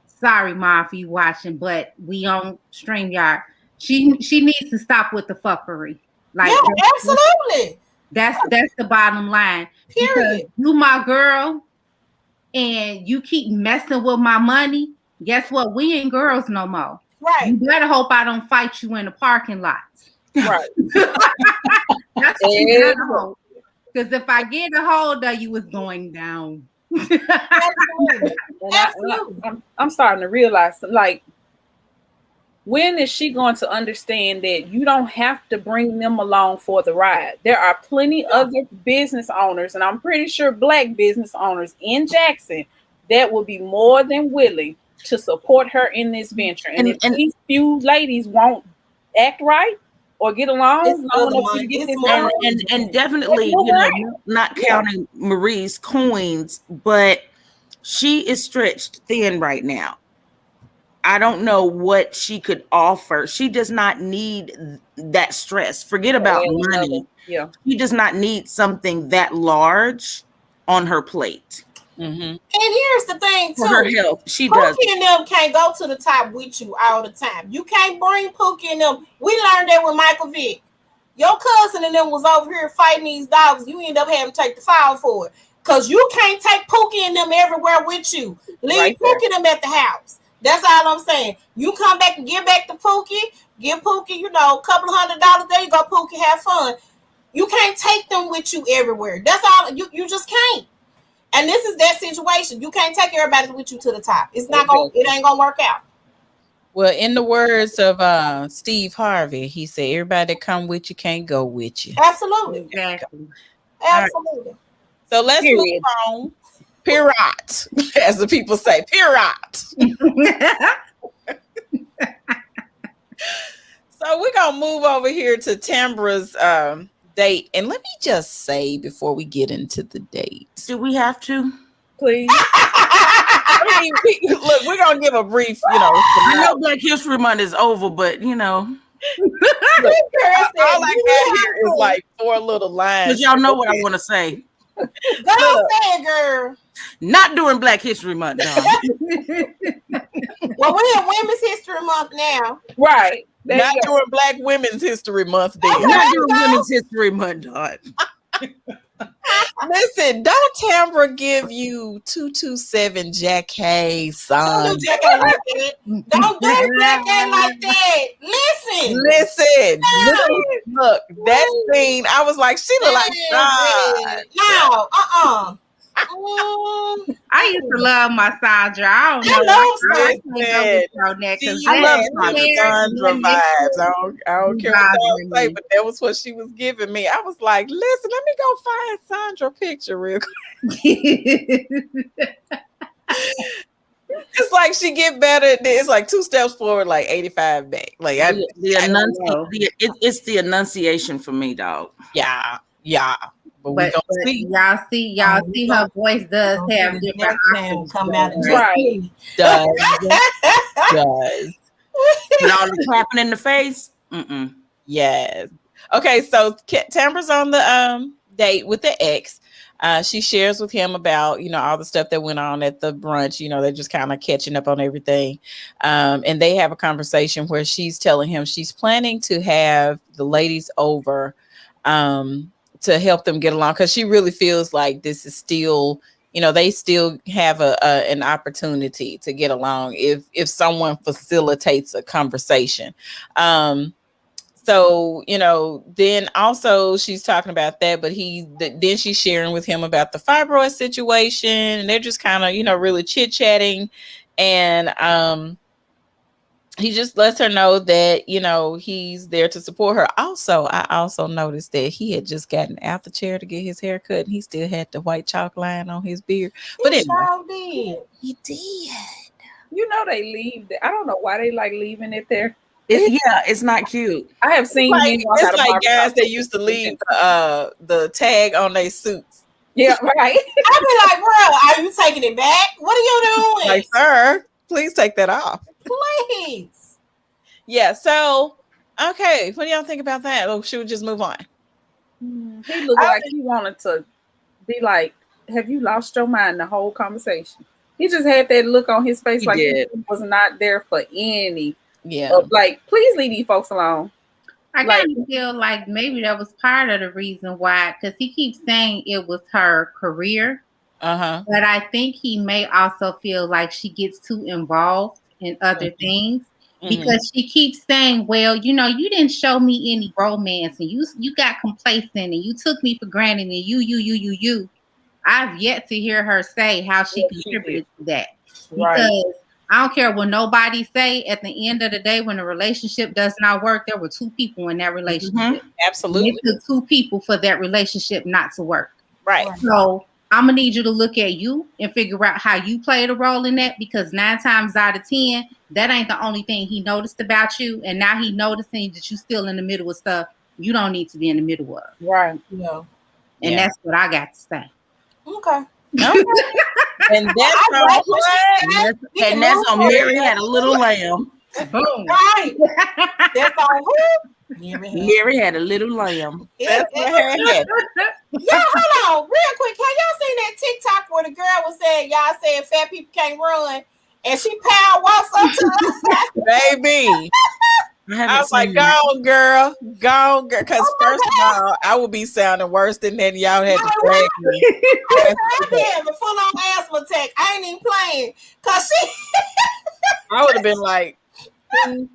Sorry, Ma, if you watching, but we on StreamYard. She needs to stop with the fuckery. Like, yeah, absolutely. That's the bottom line. Period. Because you my girl and you keep messing with my money, guess what? We ain't girls no more. Right. You better hope I don't fight you in the parking lot. Right. That's what you better hope. Because if I get a hold of you, it's going down. Absolutely. Absolutely. I'm starting to realize, like, when is she going to understand that you don't have to bring them along for the ride? There are plenty other business owners, and I'm pretty sure Black business owners in Jackson that will be more than willing to support her in this venture. And if these few ladies won't act right or get along, and definitely, you know, not counting Marie's coins, but she is stretched thin right now. I don't know what she could offer. She does not need that stress. Forget about money. Yeah. She does not need something that large on her plate. Mm-hmm. And here's the thing, too. For her health, she Pookie does. and them can't go to the top with you all the time. You can't bring Pookie and them. We learned that with Michael Vick. Your cousin and them was over here fighting these dogs. You end up having to take the file for it. Because you can't take Pookie and them everywhere with you. Leave Pookie and them at the house. That's all I'm saying. You come back and give back to Pookie. Give Pookie, you know, a couple $100. There you go, Pookie, have fun. You can't take them with you everywhere. That's all. You just can't. And this is that situation. You can't take everybody with you to the top. It's not going. It ain't gonna work out. Well, in the words of Steve Harvey, he said, "Everybody that come with you can't go with you." Absolutely. Exactly. Absolutely. Right. So let's move on. Pirate, as the people say, pirate. So we're gonna move over here to Tambra's date, and let me just say before we get into the date, do we have to? Please. I mean, look, we're gonna give a brief, you know. I know Black History Month is over, but you know, look, all I got here is like 4 little lines. Because y'all know what I want to say. Go say, girl. Not during Black History Month, dog. Well, we're in Women's History Month now. Right. Not during Black Women's History Month, then. Not during Women's History Month, dog. Listen, don't Tambra give you 227 Jack Hayes son? Don't do Jack Hay like that. Don't do Jack Hay like that. Listen. Look, that scene, I was like, she look like God. No, I used to love my Sandra. I don't know. I love Sandra vibes. I don't care what y'all say, but that was what she was giving me. I was like, listen, let me go find Sandra picture real quick. It's like she get better. It's like 2 steps forward, like 85 back. Like it's the enunciation for me, dog. Yeah. But y'all see her voice does have different options. Come out and right. Does. And all the clapping in the face. Yes. Okay, so Tambra's on the date with the ex. She shares with him about, all the stuff that went on at the brunch. They're just kind of catching up on everything. And they have a conversation where she's telling him she's planning to have the ladies over to help them get along, because she really feels like this is still, they still have an opportunity to get along if someone facilitates a conversation. So, then also she's talking about that, but then she's sharing with him about the fibroid situation, and they're just kind of, really chit-chatting. And he just lets her know that, he's there to support her. Also, I also noticed that he had just gotten out the chair to get his hair cut, and he still had the white chalk line on his beard. But anyway, he did. They leave. I don't know why they like leaving it there. It's not cute. I have seen it's like guys that used to leave the tag on their suits. Yeah, right. I'd be like, bro, are you taking it back? What are you doing? Like, sir, please take that off. Please. Yeah, so okay, what do y'all think about that? Or should we just move on? He looked like he wanted to be like, have you lost your mind the whole conversation? He just had that look on his face he was not there for any. Yeah. Like, please leave these folks alone. I kind of feel like maybe that was part of the reason why, because he keeps saying it was her career. But I think he may also feel like she gets too involved in other things, because she keeps saying, well, you didn't show me any romance, and you got complacent, and you took me for granted, and you. I've yet to hear her say how she contributed to that. Because I don't care what nobody say, at the end of the day, when a relationship does not work, there were two people in that relationship. Absolutely. And it took two people for that relationship not to work. Right. So I'm going to need you to look at you and figure out how you played a role in that, because 9 times out of 10, that ain't the only thing he noticed about you. And now he noticing that you still in the middle of stuff you don't need to be in the middle of. Right. Yeah. And that's what I got to say. Okay. And that's on Mary Had a Little Lamb. Boom. Right. That's on who? Mary Had a Little Lamb. That's what happened. Yeah, hold on, real quick. Have y'all seen that TikTok where the girl was saying, y'all said fat people can't run, and she power walks up to us? Baby. I was like, go girl. Because first of all, I would be sounding worse than that. Y'all had to drag me. I had a full-on asthma attack. I ain't even playing. Because I would have been like, I need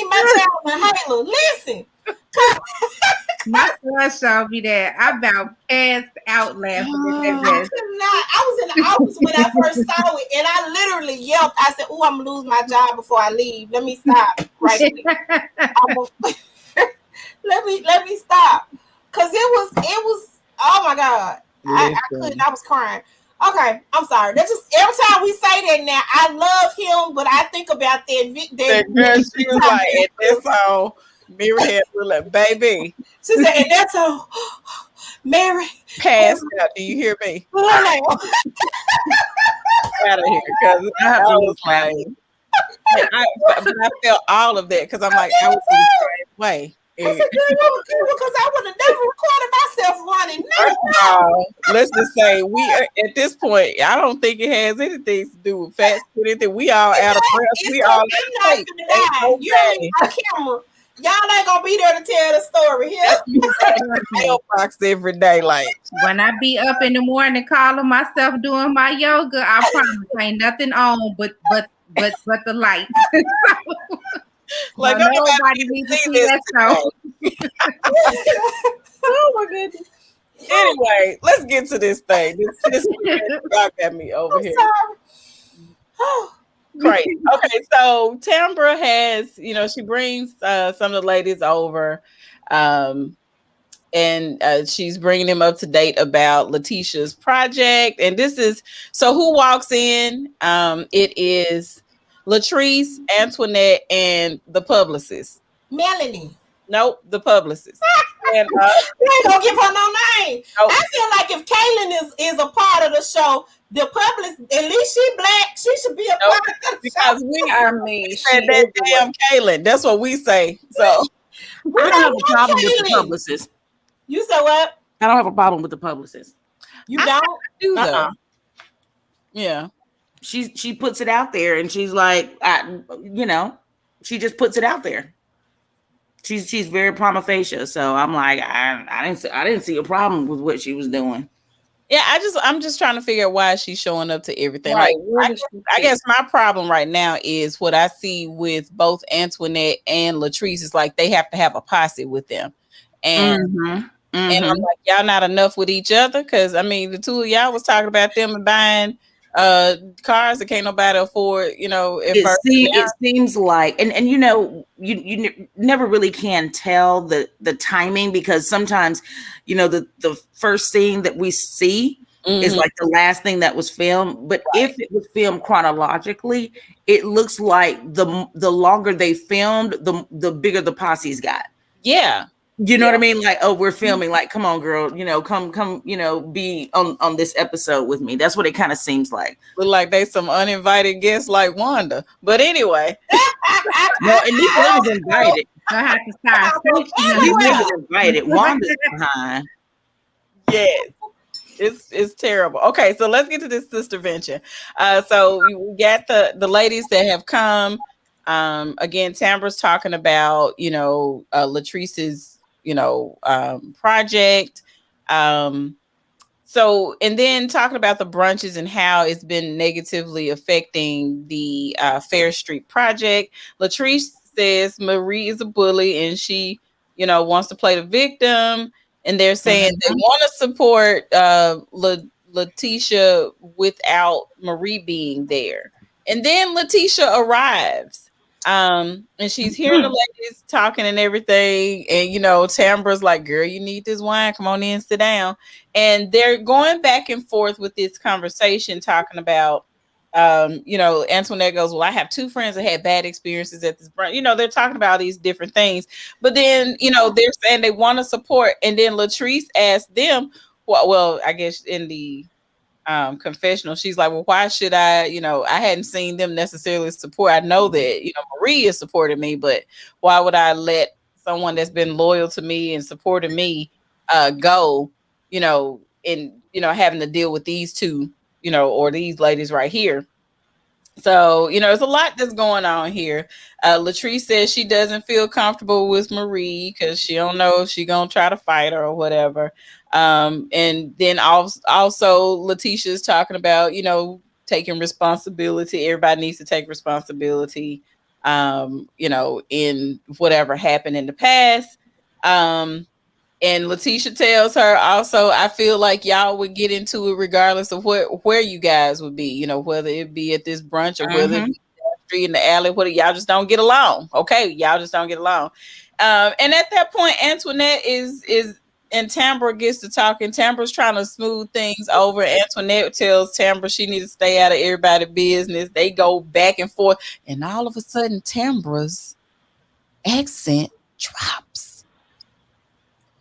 my child inhaler. Listen. My son showed me that. I about passed out laughing at that mess. I was in the office when I first saw it, and I literally yelped. I said, "Oh, I'm gonna lose my job before I leave. Let me stop right there. let me stop, because it was. Oh my God, I couldn't. I was crying. Okay, I'm sorry. That's just every time we say that now, I love him, but I think about that girl. She was like, "That's all." Mary had little baby. She said, and that's all. Mary passed out. Do you hear me? Out of here, because I was like, but I felt all of that, because I'm like, I was in the same way. I said, because I would have never recorded myself running. No. Let's just say we are, at this point, I don't think it has anything to do with fast food. Anything. We all out of breath. We all you don't need my camera. Y'all ain't gonna be there to tell the story here. Mailbox every day, like when I be up in the morning calling myself doing my yoga, I promise ain't nothing on but the lights. Like nobody needs to see that show. Oh my goodness. Anyway, let's get to this thing. This y'all got me over here. Great. Okay, so Tambra has, she brings some of the ladies over, and she's bringing them up to date about Letitia's project. And this is, so who walks in? It is Latrice, Antoinette, and the publicist. Melanie. Nope, the publicist. And you ain't gonna give her no name. Nope. I feel like if Kaylin is a part of the show, the publicist, at least she black, she should be a part of the because show. We said that damn Kaylin. That's what we say. So I don't have a problem with the publicist. You said what? I don't have a problem with the publicist. You I don't? do though. Uh-uh. Yeah. She puts it out there, and she's like, she just puts it out there. She's very prima facie. So I'm like, I didn't see a problem with what she was doing. Yeah, I'm just trying to figure out why she's showing up to everything. Right, Like I guess my problem right now is what I see with both Antoinette and Latrice is like they have to have a posse with them. And and I'm like, y'all not enough with each other? Because I mean the two of y'all was talking about them and buying cars that can't nobody afford, It seems like, and you never really can tell the timing, because sometimes the first scene that we see is like the last thing that was filmed, but if it was filmed chronologically, it looks like the longer they filmed, the bigger the posse's got. Yeah. You know what I mean? Like, oh, we're filming. Like, come on, girl. Come. Be on this episode with me. That's what it kind of seems like. Look like they some uninvited guests like Wanda. But anyway, no, and Nicole was invited. I have to start. Nicole was invited. Wanda's behind. Yes. It's terrible. Okay, so let's get to this sister venture. So we got the ladies that have come. Again, Tambra's talking about Latrice's project. So, and then talking about the brunches and how it's been negatively affecting the Fair Street project. Latrice says Marie is a bully and she, wants to play the victim. And they're saying they want to support Letitia without Marie being there. And then Letitia arrives. And she's hearing the ladies talking and everything, and Tambra's like, girl, you need this wine, come on in, sit down. And they're going back and forth with this conversation, talking about Antoinette goes, well, I have two friends that had bad experiences at this brunch. They're talking about these different things, but then they're saying they want to support, and then Latrice asked them, well, I guess in the confessional, she's like, well, why should I hadn't seen them necessarily support. I know that Marie is supporting me, but why would I let someone that's been loyal to me and supporting me go and having to deal with these two or these ladies right here. So, there's a lot that's going on here. Latrice says she doesn't feel comfortable with Marie because she don't know if she's going to try to fight her or whatever. And then also Letitia's talking about, taking responsibility. Everybody needs to take responsibility, in whatever happened in the past. And Letitia tells her also, I feel like y'all would get into it regardless of where you guys would be, whether it be at this brunch or whether it be the street in the alley, whether y'all just don't get along. Okay, y'all just don't get along. And at that point, Antoinette is and Tambra gets to talking. Tambra's trying to smooth things over. Antoinette tells Tambra she needs to stay out of everybody's business. They go back and forth, and all of a sudden, Tambra's accent drops.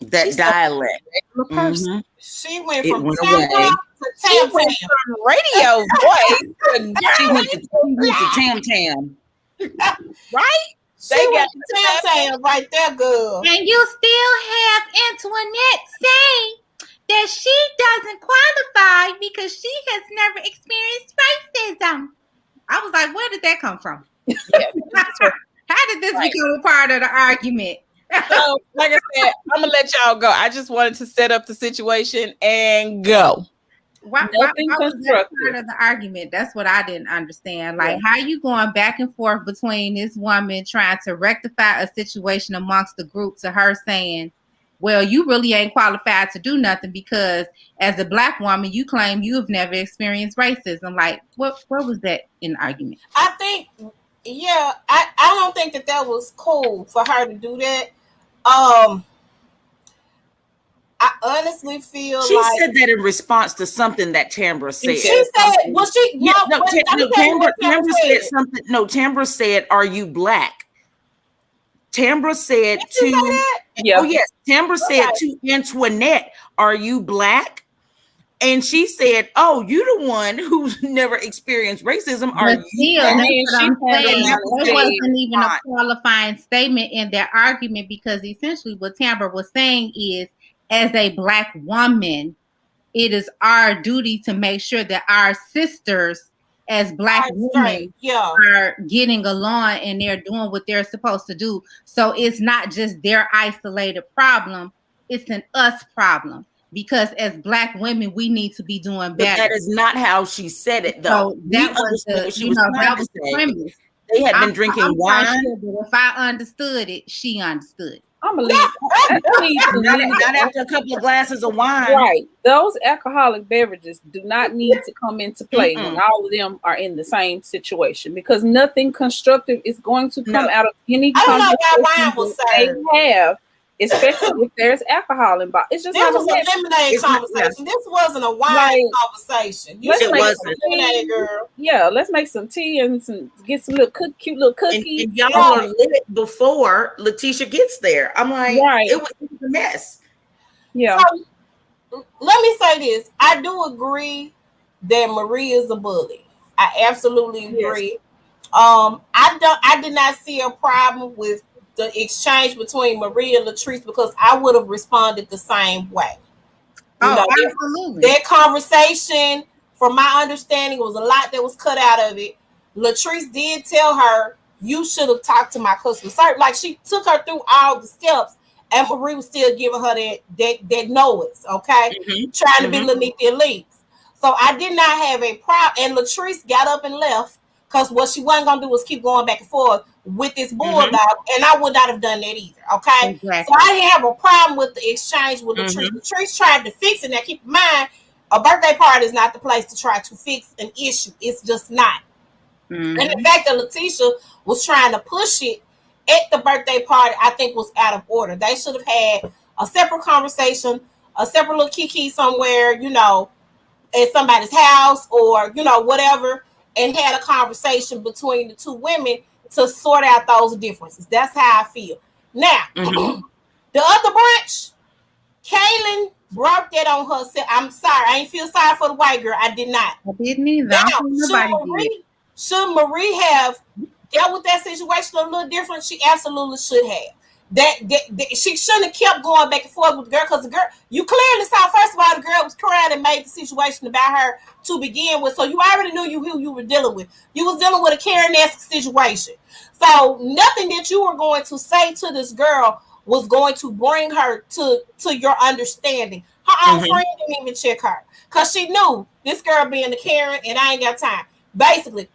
That she's dialect. She went from Tambra to Tam Tam. Radio voice. She went to Tam Tam. Right? They got Tam Tam right there, girl. And you still have Antoinette saying that she doesn't qualify because she has never experienced racism. I was like, where did that come from? How did this become a part of the argument? So, like I said, I'm gonna let y'all go. I just wanted to set up the situation and go. Why was that part of the argument? That's what I didn't understand. Like, how you going back and forth between this woman trying to rectify a situation amongst the group to her saying, well, you really ain't qualified to do nothing because as a Black woman, you claim you have never experienced racism. Like, what was that in the argument? I think, I don't think that was cool for her to do that. I honestly feel she said that in response to something that Tambra said. She said, well, Tambra said something. No, Tambra said, "Are you Black?" Tambra said Tambra said to Antoinette, "Are you Black?" And she said, "Oh, you the one who's never experienced racism." Are you? It wasn't even a qualifying statement in their argument because essentially what Tambra was saying is as a Black woman, it is our duty to make sure that our sisters as Black women are getting along and they're doing what they're supposed to do. So it's not just their isolated problem, it's an us problem. Because as Black women, we need to be doing better. But that is not how she said it, though. So that was the, she was that was the premise. They had been drinking wine. Sure, but if I understood it, she understood. I'm gonna leave. Not after a couple of glasses of wine. Right. Those alcoholic beverages do not need to come into play when all of them are in the same situation, because nothing constructive is going to come out of any conversation they have, especially if there's alcohol involved. It's just this was a lemonade conversation. This wasn't a wine conversation. It wasn't. Lemonade, girl. Yeah, let's make some tea and get some cute little cookies. And y'all are lit before Letitia gets there. I'm like, it was a mess. Yeah. So, let me say this. I do agree that Marie is a bully. I absolutely agree. Yes. I did not see a problem with the exchange between Marie and Latrice, because I would have responded the same way. Absolutely. That conversation, from my understanding, was a lot that was cut out of it. Latrice did tell her, you should have talked to my customer service. Like, she took her through all the steps, and Marie was still giving her that noise, okay? Trying to be beneath the elites. So I did not have a problem. And Latrice got up and left, because what she wasn't going to do was keep going back and forth with this bulldog, and I would not have done that either, okay? Exactly. So I didn't have a problem with the exchange with Latrice. Latrice tried to fix it. Now, keep in mind, a birthday party is not the place to try to fix an issue. It's just not. And the fact that Letitia was trying to push it at the birthday party, I think was out of order. They should have had a separate conversation, a separate little kiki somewhere, at somebody's house or, whatever, and had a conversation between the two women to sort out those differences. That's how I feel. Now, the other branch, Kaylin brought that on herself. I'm sorry. I ain't feel sorry for the white girl. I did not. I didn't either. Now, should Marie have dealt with that situation a little different? She absolutely should have. That she shouldn't have kept going back and forth with the girl, because the girl, you clearly saw, first of all, the girl was crying and made the situation about her to begin with. So you already knew who you were dealing with. You was dealing with a Karen-esque situation. So nothing that you were going to say to this girl was going to bring her to your understanding. Her own friend didn't even check her, because she knew this girl being a Karen and I ain't got time. Basically,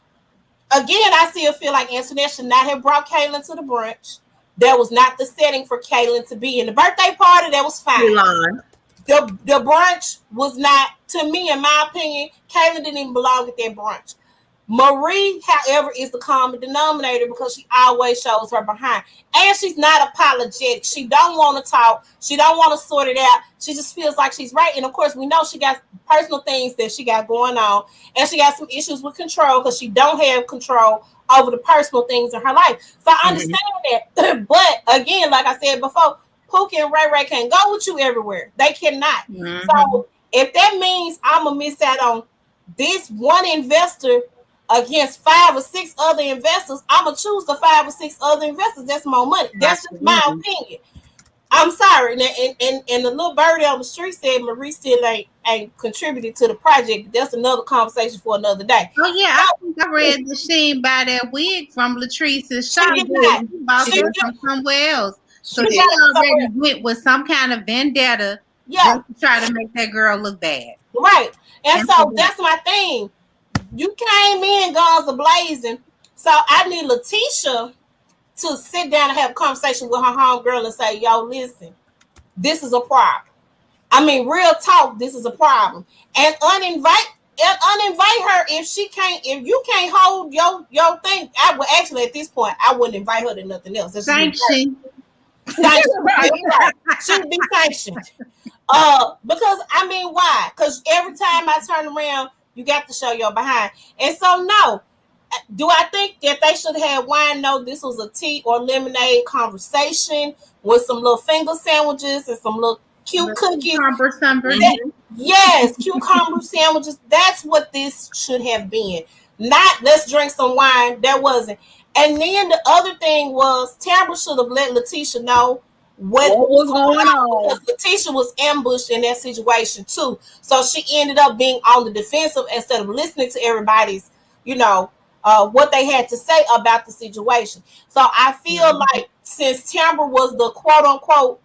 again, I still feel like Antoinette should not have brought Kaylin to the brunch. That was not the setting for Kaylin to be in. The birthday party, that was fine. The brunch was not, to me, in my opinion, Kaylin didn't even belong at that brunch. Marie, however, is the common denominator, because she always shows her behind. And she's not apologetic. She don't want to talk. She don't want to sort it out. She just feels like she's right. And of course, we know she got personal things that she got going on. And she got some issues with control, because she don't have control over the personal things in her life. So I understand that. But again, like I said before, Pookie and Ray Ray can't go with you everywhere. They cannot. So if that means I'm going to miss out on this one investor against 5 or 6 other investors, I'm going to choose the 5 or 6 other investors. That's more money. That's just my opinion. I'm sorry. And the little birdie on the street said Marie still ain't contributed to the project. That's another conversation for another day. Oh, yeah. I think I read that she ain't buy that wig from Latrice's shop. She bought from somewhere else. So she already went with some kind of vendetta to try to make that girl look bad. Right. And so that's my thing. You came in guns a-blazing. So I need Letitia to sit down and have a conversation with her homegirl and say, yo, listen, this is a problem. I mean, real talk, this is a problem. And uninvite her if you can't hold your thing. I would actually, at this point, I wouldn't invite her to nothing else. Sanction. Right. Shouldn't be sanctioned. Because I mean, why? Because every time I turn around, you got to show your behind. And so, no. Do I think that they should have wine? No, this was a tea or lemonade conversation with some little finger sandwiches and some little cute cookies. Yes, cucumber sandwiches. That's what this should have been. Not let's drink some wine. That wasn't. And then the other thing was Tamara should have let Letitia know what was going on? because Letitia was ambushed in that situation too. So she ended up being on the defensive instead of listening to everybody's, you know, what they had to say about the situation. So I feel like since Timber was the quote unquote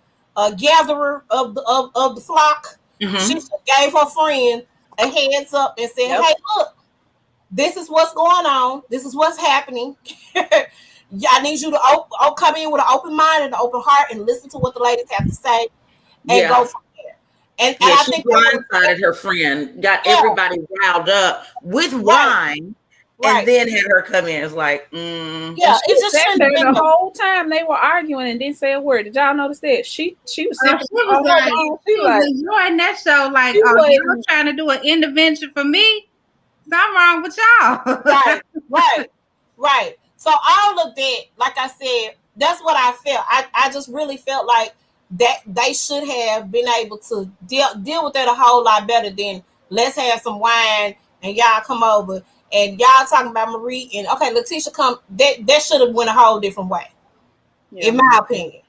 gatherer of the flock, she just gave her friend a heads up and said, "Hey, look, this is what's going on. This is what's happening. I need you to come in with an open mind and an open heart and listen to what the ladies have to say and go from there." And I she think blindsided her friend, got everybody riled up with wine, and then had her come in. It's like, yeah, it just sat shouldn't there have been the whole time they were arguing and didn't say a word. Did y'all notice that? She was She sitting was like, she was enjoying that show. Like, oh, y'all trying to do an intervention for me? Something wrong with y'all. Right. So all of that, like I said, that's what I felt. I just really felt like that they should have been able to deal with that a whole lot better than let's have some wine and y'all come over and y'all talking about Marie and okay, Letitia come. That should have went a whole different way, in my opinion.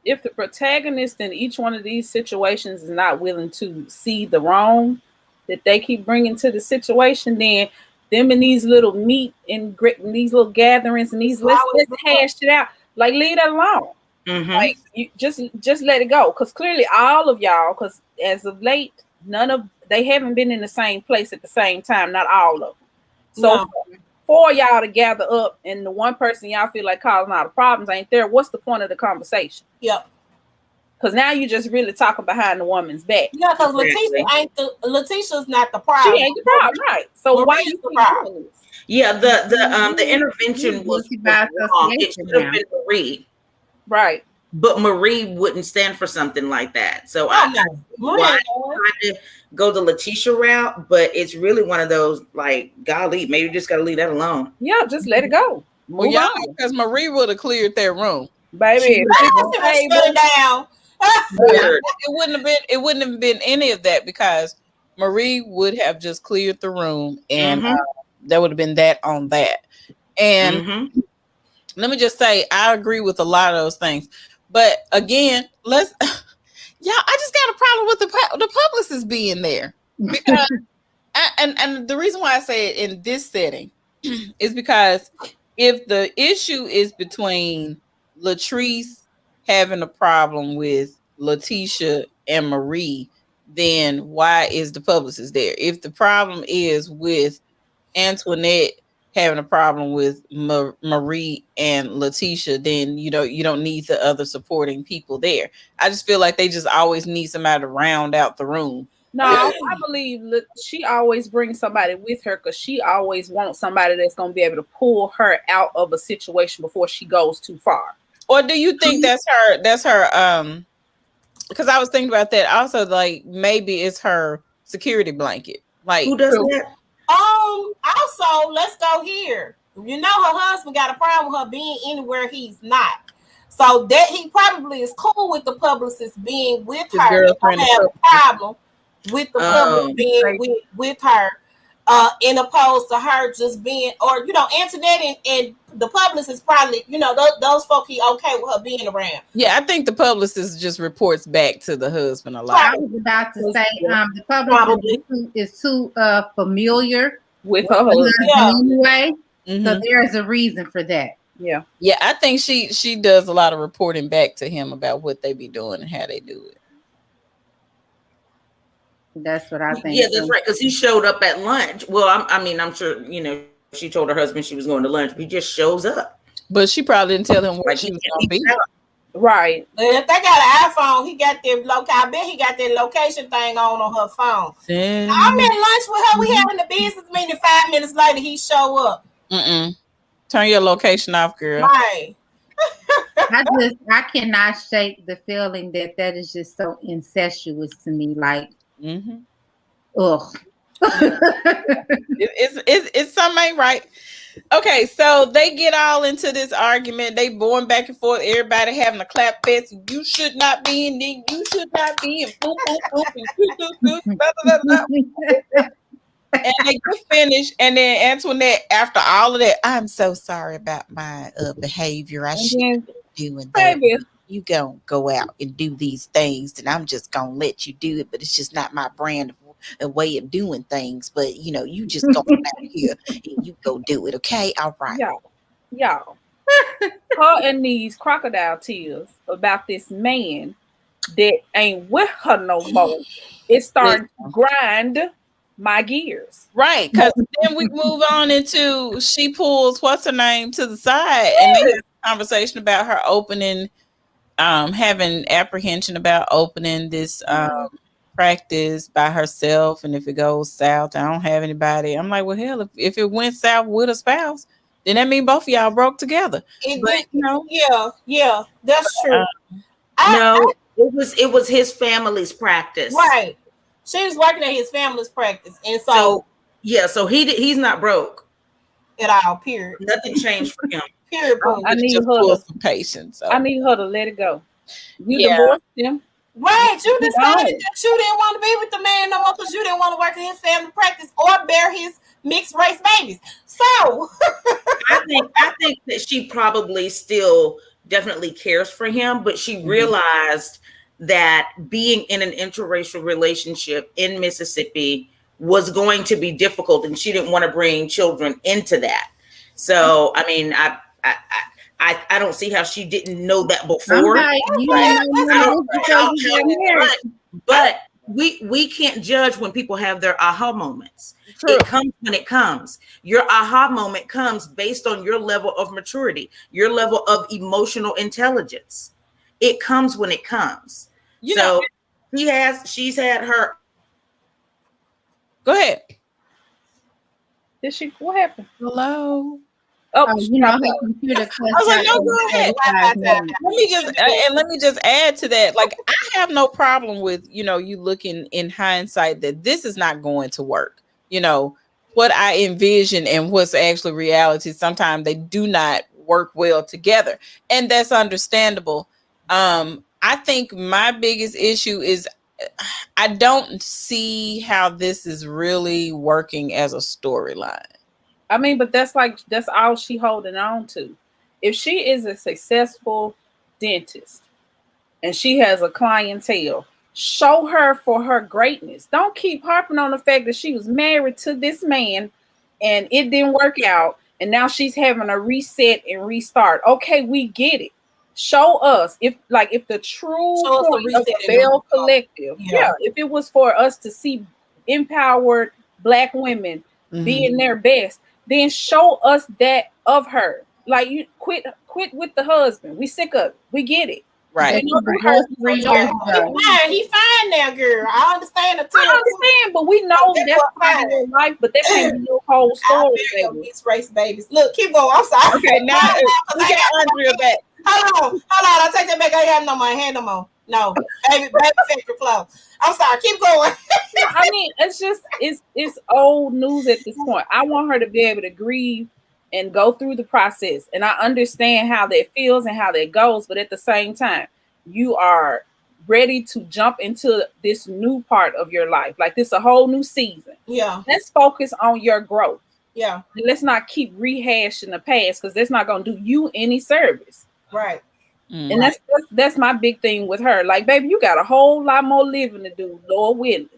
If the protagonist in each one of these situations is not willing to see the wrong that they keep bringing to the situation, then them in these little meet and these little gatherings and these let's hash it out. Like, leave that alone. Like, you just let it go. Because clearly all of y'all, because as of late, they haven't been in the same place at the same time. Not all of them. So for y'all to gather up and the one person y'all feel like causing all the problems ain't there, what's the point of the conversation? Yep. Because now you just really talking behind the woman's back. Yeah, because Letitia's not the problem. She ain't the problem, right? So why you the problem? Yeah, the intervention was wrong. It should have been Marie, right? But Marie wouldn't stand for something like that. So I tried to go the Letitia route, but it's really one of those like, golly, maybe you just got to leave that alone. Yeah, just let it go. Well, yeah, because Marie would have cleared their room, baby. It down. It wouldn't have been any of that because Marie would have just cleared the room and there would have been that on that. And let me just say, I agree with a lot of those things. But again, I just got a problem with the publicist being there because, and the reason why I say it in this setting is because if the issue is between Latrice having a problem with Letitia and Marie, then why is the publicist there? If the problem is with Antoinette having a problem with Marie and Letitia, then you don't need the other supporting people there. I just feel like they just always need somebody to round out the room. No, I believe she always brings somebody with her because she always wants somebody that's going to be able to pull her out of a situation before she goes too far. Or do you think that's her because I was thinking about that also, like maybe it's her security blanket. Like, who does that? Also, let's go here. You know, her husband got a problem with her being anywhere he's not. So that he probably is cool with the publicist being with His her. girlfriend Don't have a problem with the public being with her, in opposed to her just being, or Antoinette and the publicist probably, those folk he okay with her being around. Yeah, I think the publicist just reports back to the husband a lot. I was about to say the publicist is too familiar with her husband anyway. So there's a reason for that. Yeah. I think she does a lot of reporting back to him about what they be doing and how they do it. That's what I think. Yeah, that's right. Because he showed up at lunch. Well, I'm sure she told her husband she was going to lunch. But he just shows up. But she probably didn't tell him where she was going to be. Right. If they got an iPhone, he got their I bet he got their location thing on her phone. I'm at lunch with her. We having the business meeting. 5 minutes later, he show up. Turn your location off, girl. Right. I cannot shake the feeling that is just so incestuous to me. Like, ugh. It's something ain't right. Okay, so they get all into this argument. They going back and forth. Everybody having a clap fest. You should not be in there. You should not be in. Boop, boop, boop, and blah, blah, blah, blah. And they get finished, and then Antoinette, after all of that, I'm so sorry about my behavior. I shouldn't be doing that. Baby, you gonna go out and do these things, then I'm just gonna let you do it. But it's just not my brand of a way of doing things. But you just go out here and you go do it. Okay, all right. Y'all, her and these crocodile tears about this man that ain't with her no more. It's starting to grind my gears. Right, because then we move on into she pulls what's her name to the side, and they have a conversation about her opening, having apprehension about opening this practice by herself, and if it goes south, I don't have anybody. I'm like, well, hell, if it went south with a spouse, then that means both of y'all broke together. Yeah, that's true. No, it was his family's practice. Right. She was working at his family's practice, and so he's not broke at all. Period. Nothing changed for him. Period. I need just her some patience. So. I need her to let it go. You divorced him. Right, you decided that you didn't want to be with the man no more because you didn't want to work in his family practice or bear his mixed race babies. So I think that she probably still definitely cares for him, but she realized that being in an interracial relationship in Mississippi was going to be difficult, and she didn't want to bring children into that. So, I mean, I don't see how she didn't know that before. But we can't judge when people have their aha moments. True. It comes when it comes. Your aha moment comes based on your level of maturity, your level of emotional intelligence. It comes when it comes. She's had her. Go ahead. Did she? What happened? Hello. Oh, her computer. I was like, no, go ahead. Let me just add to that. Like, I have no problem with you looking in hindsight that this is not going to work. What I envision and what's actually reality. Sometimes they do not work well together, and that's understandable. I think my biggest issue is I don't see how this is really working as a storyline. I mean, but that's all she holding on to. If she is a successful dentist and she has a clientele, show her for her greatness. Don't keep harping on the fact that she was married to this man and it didn't work out, and now she's having a reset and restart. Okay, we get it. Show us if the true point of the Belle Collective, if it was for us to see empowered Black women being their best, then show us that of her. Like, you quit with the husband. We sick of it. We get it. Right. He fine now, girl. I understand the I understand, but we know that's part of your life, but that ain't your whole story. Mixed race babies. Look, keep going. I'm sorry. Okay, now we got Andrea back. Hold on. I take that back. I have no more hand no more. No, baby factory clothes. I'm sorry. Keep going. I mean, it's old news at this point. I want her to be able to grieve and go through the process, and I understand how that feels and how that goes. But at the same time, you are ready to jump into this new part of your life. Like, this a whole new season. Yeah. Let's focus on your growth. Yeah. And let's not keep rehashing the past, because that's not going to do you any service. Right. And that's my big thing with her. Like, baby, you got a whole lot more living to do, Lord willing.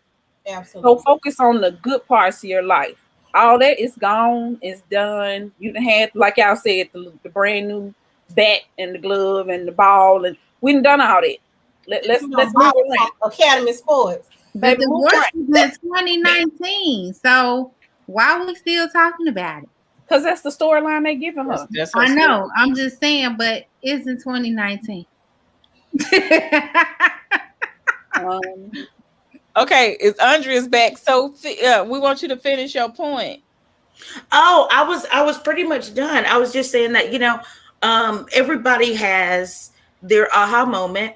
Absolutely. So focus on the good parts of your life. All that is gone, it's done. You done had, like y'all said, the brand new bat and the glove and the ball, and we done all that. Let's move on. Academy Sports. But the divorce was in 2019, so why are we still talking about it? Because that's the storyline they giving her. I know. I'm just saying, but it's in 2019. Okay, it's Andrea's back. So we want you to finish your point. Oh, I was pretty much done. I was just saying that, everybody has their aha moment.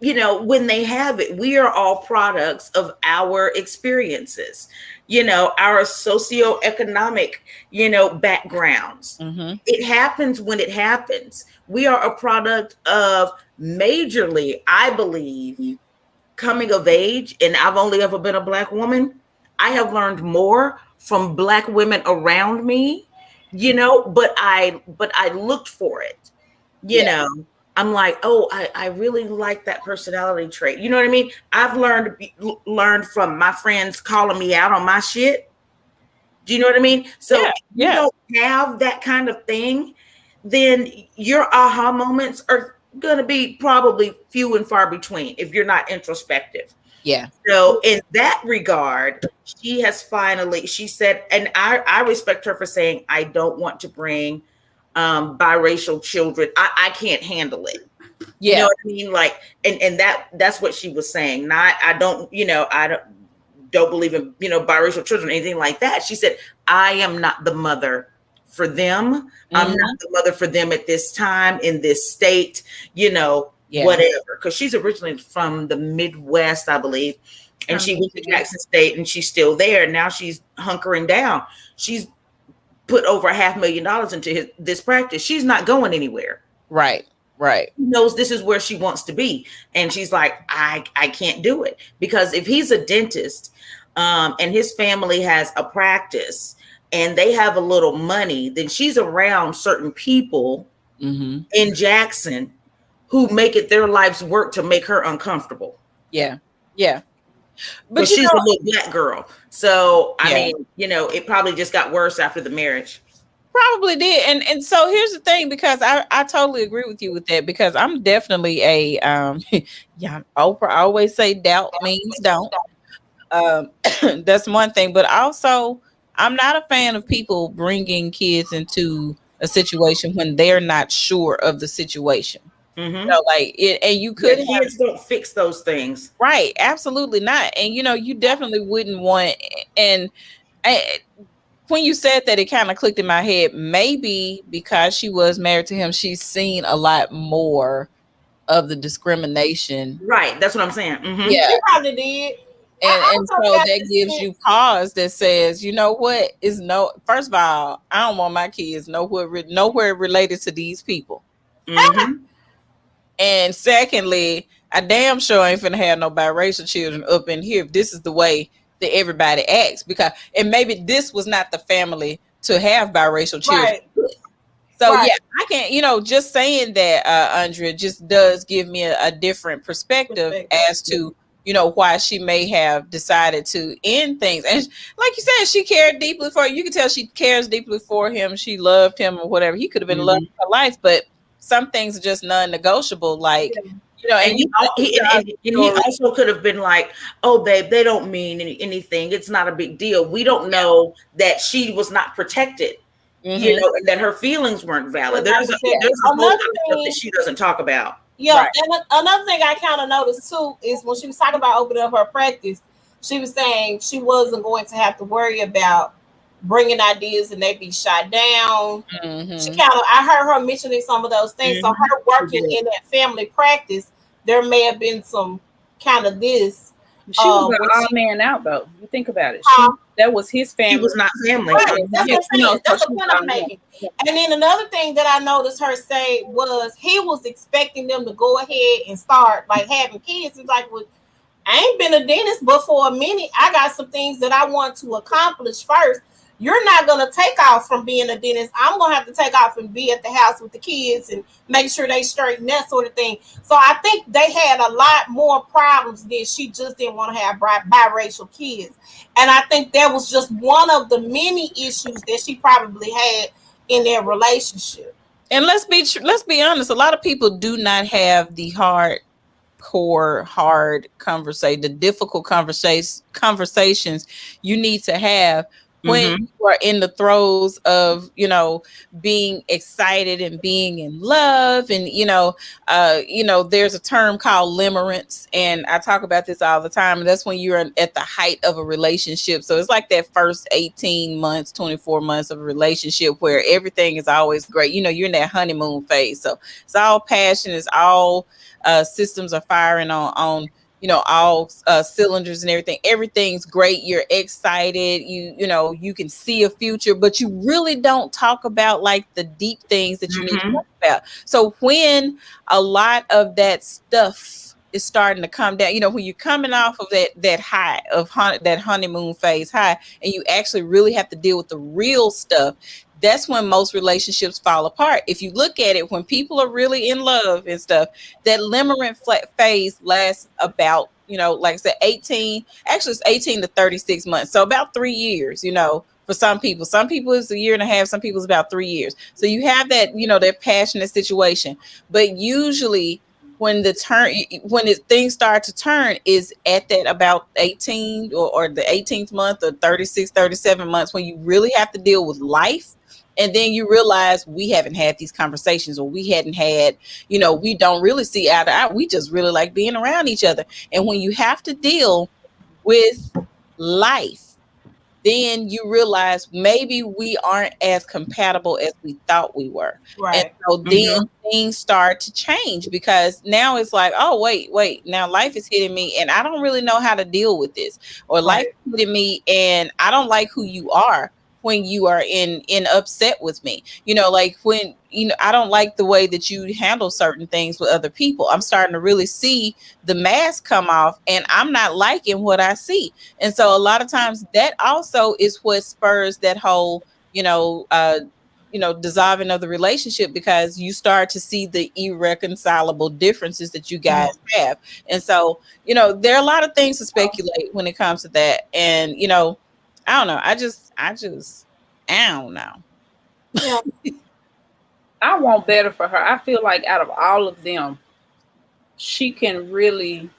When they have it, we are all products of our experiences, our socioeconomic, backgrounds. Mm-hmm. It happens when it happens. We are a product of majorly, I believe, coming of age. And I've only ever been a Black woman. I have learned more from Black women around me, but I looked for it, I'm like, oh, I really like that personality trait. You know what I mean? I've learned from my friends calling me out on my shit. Do you know what I mean? So Yeah, if you yeah, don't have that kind of thing, then your aha moments are going to be probably few and far between if you're not introspective. yeah. So in that regard, she said, and I respect her for saying, I don't want to bring biracial children. I can't handle it. You know Yeah, what I mean? Like, and that's what she was saying. Not, I don't, don't believe in, biracial children, anything like that. She said, I am not the mother for them. I'm not mhm, the mother for them at this time in this state, yeah, whatever. Because she's originally from the Midwest, I believe. And From she went to Michigan. Jackson State and she's still there. Now she's hunkering down. She's put over $500,000 into this practice. She's not going anywhere. right, right. Knows this is where she wants to be, and she's like, I can't do it, because if he's a dentist, and his family has a practice and they have a little money, then she's around certain people Mm-hmm. in Jackson who make it their life's work to make her uncomfortable. Yeah, yeah. But But you she's a know, little black girl, so I yeah. mean, it probably just got worse after the marriage. Probably did. And so here's the thing, because I totally agree with you with that, because I'm definitely a yeah, Oprah always say doubt means don't. Um that's one thing, but also I'm not a fan of people bringing kids into a situation when they're not sure of the situation. Mm-hmm. Like it, and you Yeah, could have, kids don't fix those things. right, absolutely not. And you definitely wouldn't want, and I, when you said that, it kind of clicked in my head. Maybe because she was married to him, she's seen a lot more of the discrimination. Right, that's what I'm saying. Mm-hmm. Yeah. She probably did. I And also so got that this gives you sense. pause that says, you know what, is no, first of all, I don't want my kids nowhere related to these people. Mm-hmm. And secondly, I damn sure ain't finna have no biracial children up in here if this is the way that everybody acts. Because, and maybe this was not the family to have biracial children. Right, So right. yeah, I can't, just saying that, Andrea, just does give me a different perspective Perspective. as to, why she may have decided to end things. And like you said, she cared deeply for you. You can tell she cares deeply for him. She loved him or whatever. He could have been loved Mm-hmm. her life, but some things are just non-negotiable. Like, Yeah. and And you he also could have been like, "Oh, babe, they don't mean anything. It's not a big deal." We don't know that she was not protected, Mhm. and that her feelings weren't valid. Well, There's like I said, a whole lot another of stuff that thing, she doesn't talk about. yeah, Right. and another thing I kind of noticed too is when she was talking about opening up her practice, she was saying she wasn't going to have to worry about bringing ideas and they be shot down. She Mhm. kind of, I heard her mentioning some of those things. So Mm-hmm. her working in that family practice, there may have been some kind of this. She was an When odd she, man out though. You think about it. um, That was his She family. was not family. right, that's Yeah, what I'm saying. so That's the she point was I'm making. And then another thing that I noticed her say was he was expecting them to go ahead and start like having kids. It's like, well, I ain't been a dentist, but for a minute, I got some things that I want to accomplish first. You're not gonna take off from being a dentist. I'm gonna have to take off and be at the house with the kids and make sure they straight and that sort of thing. So I think they had a lot more problems than she just didn't want to have biracial kids. And I think that was just one of the many issues that she probably had in their relationship. And let's be honest, a lot of people do not have the hard conversation, the difficult conversations you need to have when Mm-hmm. you are in the throes of, being excited and being in love. And there's a term called limerence, and I talk about this all the time, and that's when you're at the height of a relationship. So it's like that first 18 months, 24 months of a relationship where everything is always great. You're in that honeymoon phase, so it's all passion, it's all systems are firing on all cylinders and everything's great, you're excited, you can see a future, but you really don't talk about like the deep things that you need to Mm-hmm. talk about. So when a lot of that stuff is starting to come down, when you're coming off of that that honeymoon phase high, and you actually really have to deal with the real stuff, that's when most relationships fall apart. If you look at it, when people are really in love and stuff, that limerent phase lasts about, like I said, 18, actually it's 18 to 36 months. So about 3 years, for some people. Some people it's a year and a half, some people it's about 3 years. So you have that, that passionate situation. But usually when things start to turn is at that about 18 or the 18th month or 36, 37 months, when you really have to deal with life. And then you realize we haven't had these conversations, or we hadn't had, we don't really see eye to eye. We just really like being around each other. And when you have to deal with life, then you realize maybe we aren't as compatible as we thought we were. And Right. so then things start to change, because now it's like, oh, wait, now life is hitting me and I don't really know how to deal with this. Or life is hitting me and I don't like who you are when you are in upset with me. Like when, I don't like the way that you handle certain things with other people. I'm starting to really see the mask come off and I'm not liking what I see. And so a lot of times that also is what spurs that whole, dissolving of the relationship, because you start to see the irreconcilable differences that you guys have. And so, there are a lot of things to speculate when it comes to that. And, I don't know. I don't know. Yeah. I want better for her. I feel like out of all of them, she can really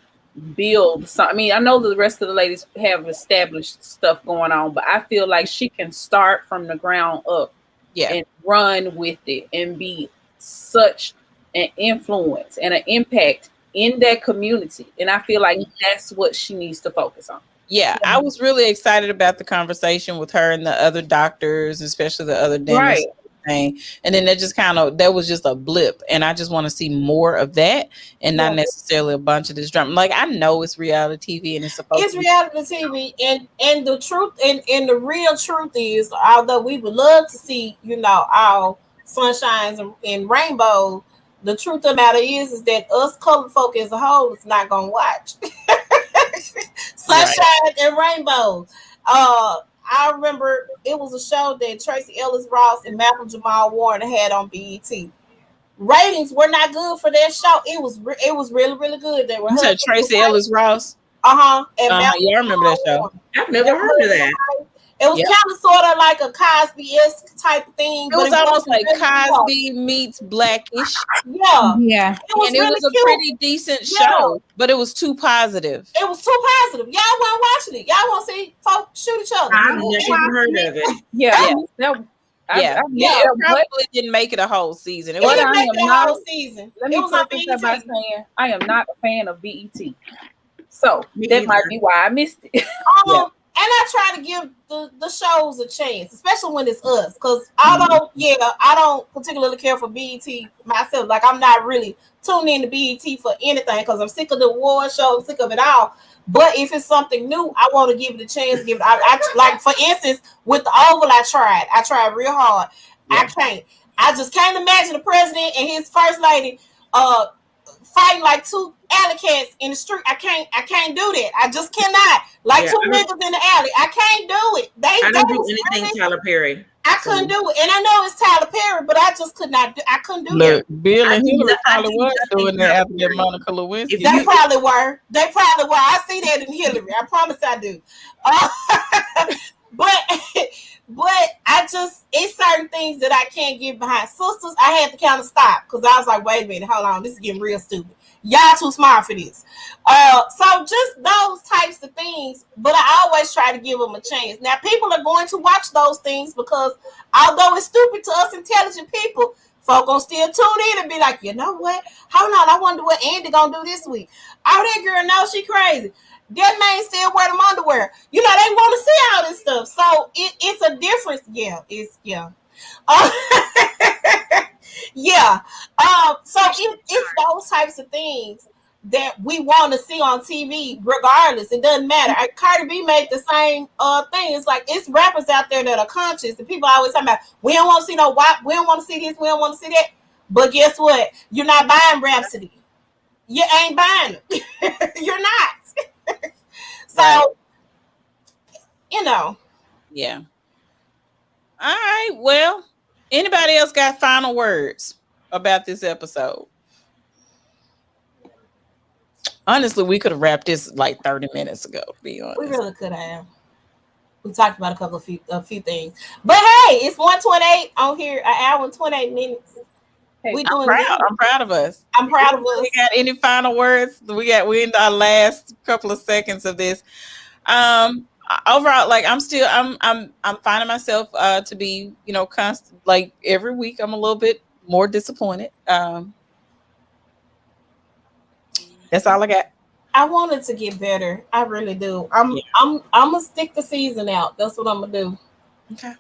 build some. I mean, I know the rest of the ladies have established stuff going on, but I feel like she can start from the ground up and run with it and be such an influence and an impact in that community. And I feel like that's what she needs to focus on. Yeah, I was really excited about the conversation with her and the other doctors, especially the other dentists. Thing. And then that was just a blip, and I just want to see more of that, and not necessarily a bunch of this drama. Like, I know it's reality TV and it's supposed to be reality TV, and the truth and the real truth is, although we would love to see our sunshines and rainbows, the truth of the matter is that us colored folk as a whole is not gonna watch sunshine and rainbows. I remember it was a show that Tracy Ellis Ross and Malcolm Jamal Warner had on BET. Ratings were not good for that show. It was really, really good. They were Tracy Ellis Ross. And yeah, I remember that show. I've never heard of that. It was kind of sort of like a Cosby-esque type of thing. It was almost like Cosby meets Blackish. Yeah. It was a pretty decent show, but it was too positive. It was too positive. Y'all weren't watching it. Y'all want to see folks shoot each other. I've never heard of it. It probably didn't make it a whole season. It didn't make it a whole season. Let me preface that by saying I am not a fan of BET. So that might be why I missed it. And I try to give the shows a chance, especially when it's us. Because although, I don't particularly care for BET myself. Like, I'm not really tuned into BET for anything because I'm sick of the award show, sick of it all. But if it's something new, I want to give it a chance. I like, for instance, with the Oval, I tried real hard. I can't. I just can't imagine the president and his first lady fighting like two alley cats in the street. I can't do that. I just cannot. Like two niggas in the alley. I can't do it. I don't do anything Tyler Perry. I couldn't do it. And I know it's Tyler Perry, but I just could not do I couldn't do it. Bill and Hillary probably was doing that after that Monica Lewinsky. They probably were. I see that in Hillary. I promise I do. But I just, it's certain things that I can't get behind. Sisters, I had to kind of stop because I was like, wait a minute, hold on, this is getting real stupid. Y'all too smart for this. So just those types of things, but I always try to give them a chance. Now, people are going to watch those things because although it's stupid to us intelligent people, folk gonna still tune in and be like, you know what? Hold on, I wonder what Andy gonna do this week. Oh, that girl knows she crazy. That man still wear them underwear. They want to see all this stuff. So it's a difference. So it's those types of things that we want to see on TV regardless. It doesn't matter. Cardi B made the same thing. It's like, it's rappers out there that are conscious, and people always talking about, we don't want to see no WAP, we don't want to see this, we don't want to see that. But guess what? You're not buying Rhapsody. You ain't buying it. You're not. So, Yeah. All right. Well, anybody else got final words about this episode? Honestly, we could have wrapped this like 30 minutes ago, to be We honest. really could have. We talked about a few things, but hey, it's 1:28 on here. An hour and 28 minutes. Hey, We I'm doing proud. good. I'm proud of us. I'm proud of We us. got any final words? We in our last couple of seconds of this. Overall, like I'm finding myself to be, constant, like every week I'm a little bit more disappointed. That's all I got. I wanted to get better. I really do. I'm Yeah. I'm gonna stick the season out. That's what I'm gonna do. Okay.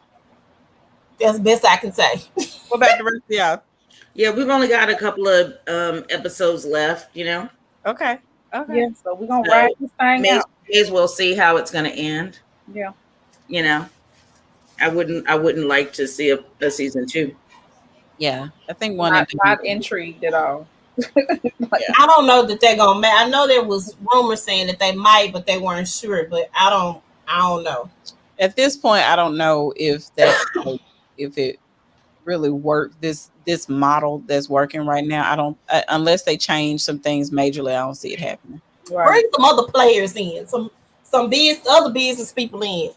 That's the best I can say. What about the rest of y'all? Yeah, we've only got a couple of episodes left, Okay. Okay. yeah, so we're gonna So ride this thing may out. as well see how it's gonna end. Yeah. You know. I wouldn't like to see a season 2. Yeah. I think one and Not two. intrigued at all. I don't know that they're gonna. I know there was rumors saying that they might, but they weren't sure. But I don't know. At this point, I don't know if that like, if it really worked. This model that's working right now, I don't unless they change some things majorly. I don't see it happening. Right. Bring some other players in, some other business people in,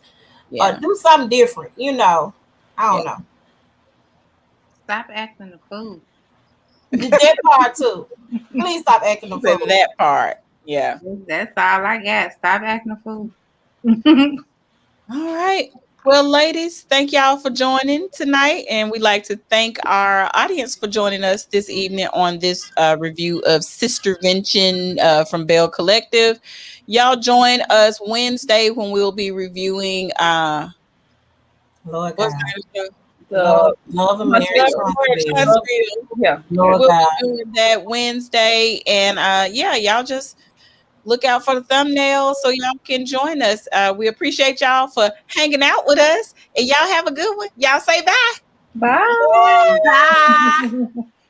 Yeah. do something different. I don't know. Stop acting the fool. That part too. Please stop acting the For fool. that part. Yeah. That's all I got. Stop acting a fool. All right. Well, ladies, thank y'all for joining tonight. And we'd like to thank our audience for joining us this evening on this review of Sistervention from Belle Collective. Y'all join us Wednesday when we'll be reviewing Lord what's God. the name of The Love and Love marriage. and the Huntsville. Huntsville. yeah. Lord We'll God. be doing that Wednesday. And yeah, y'all just look out for the thumbnail so y'all can join us. We appreciate y'all for hanging out with us. And y'all have a good one. Y'all say bye. Bye. Bye.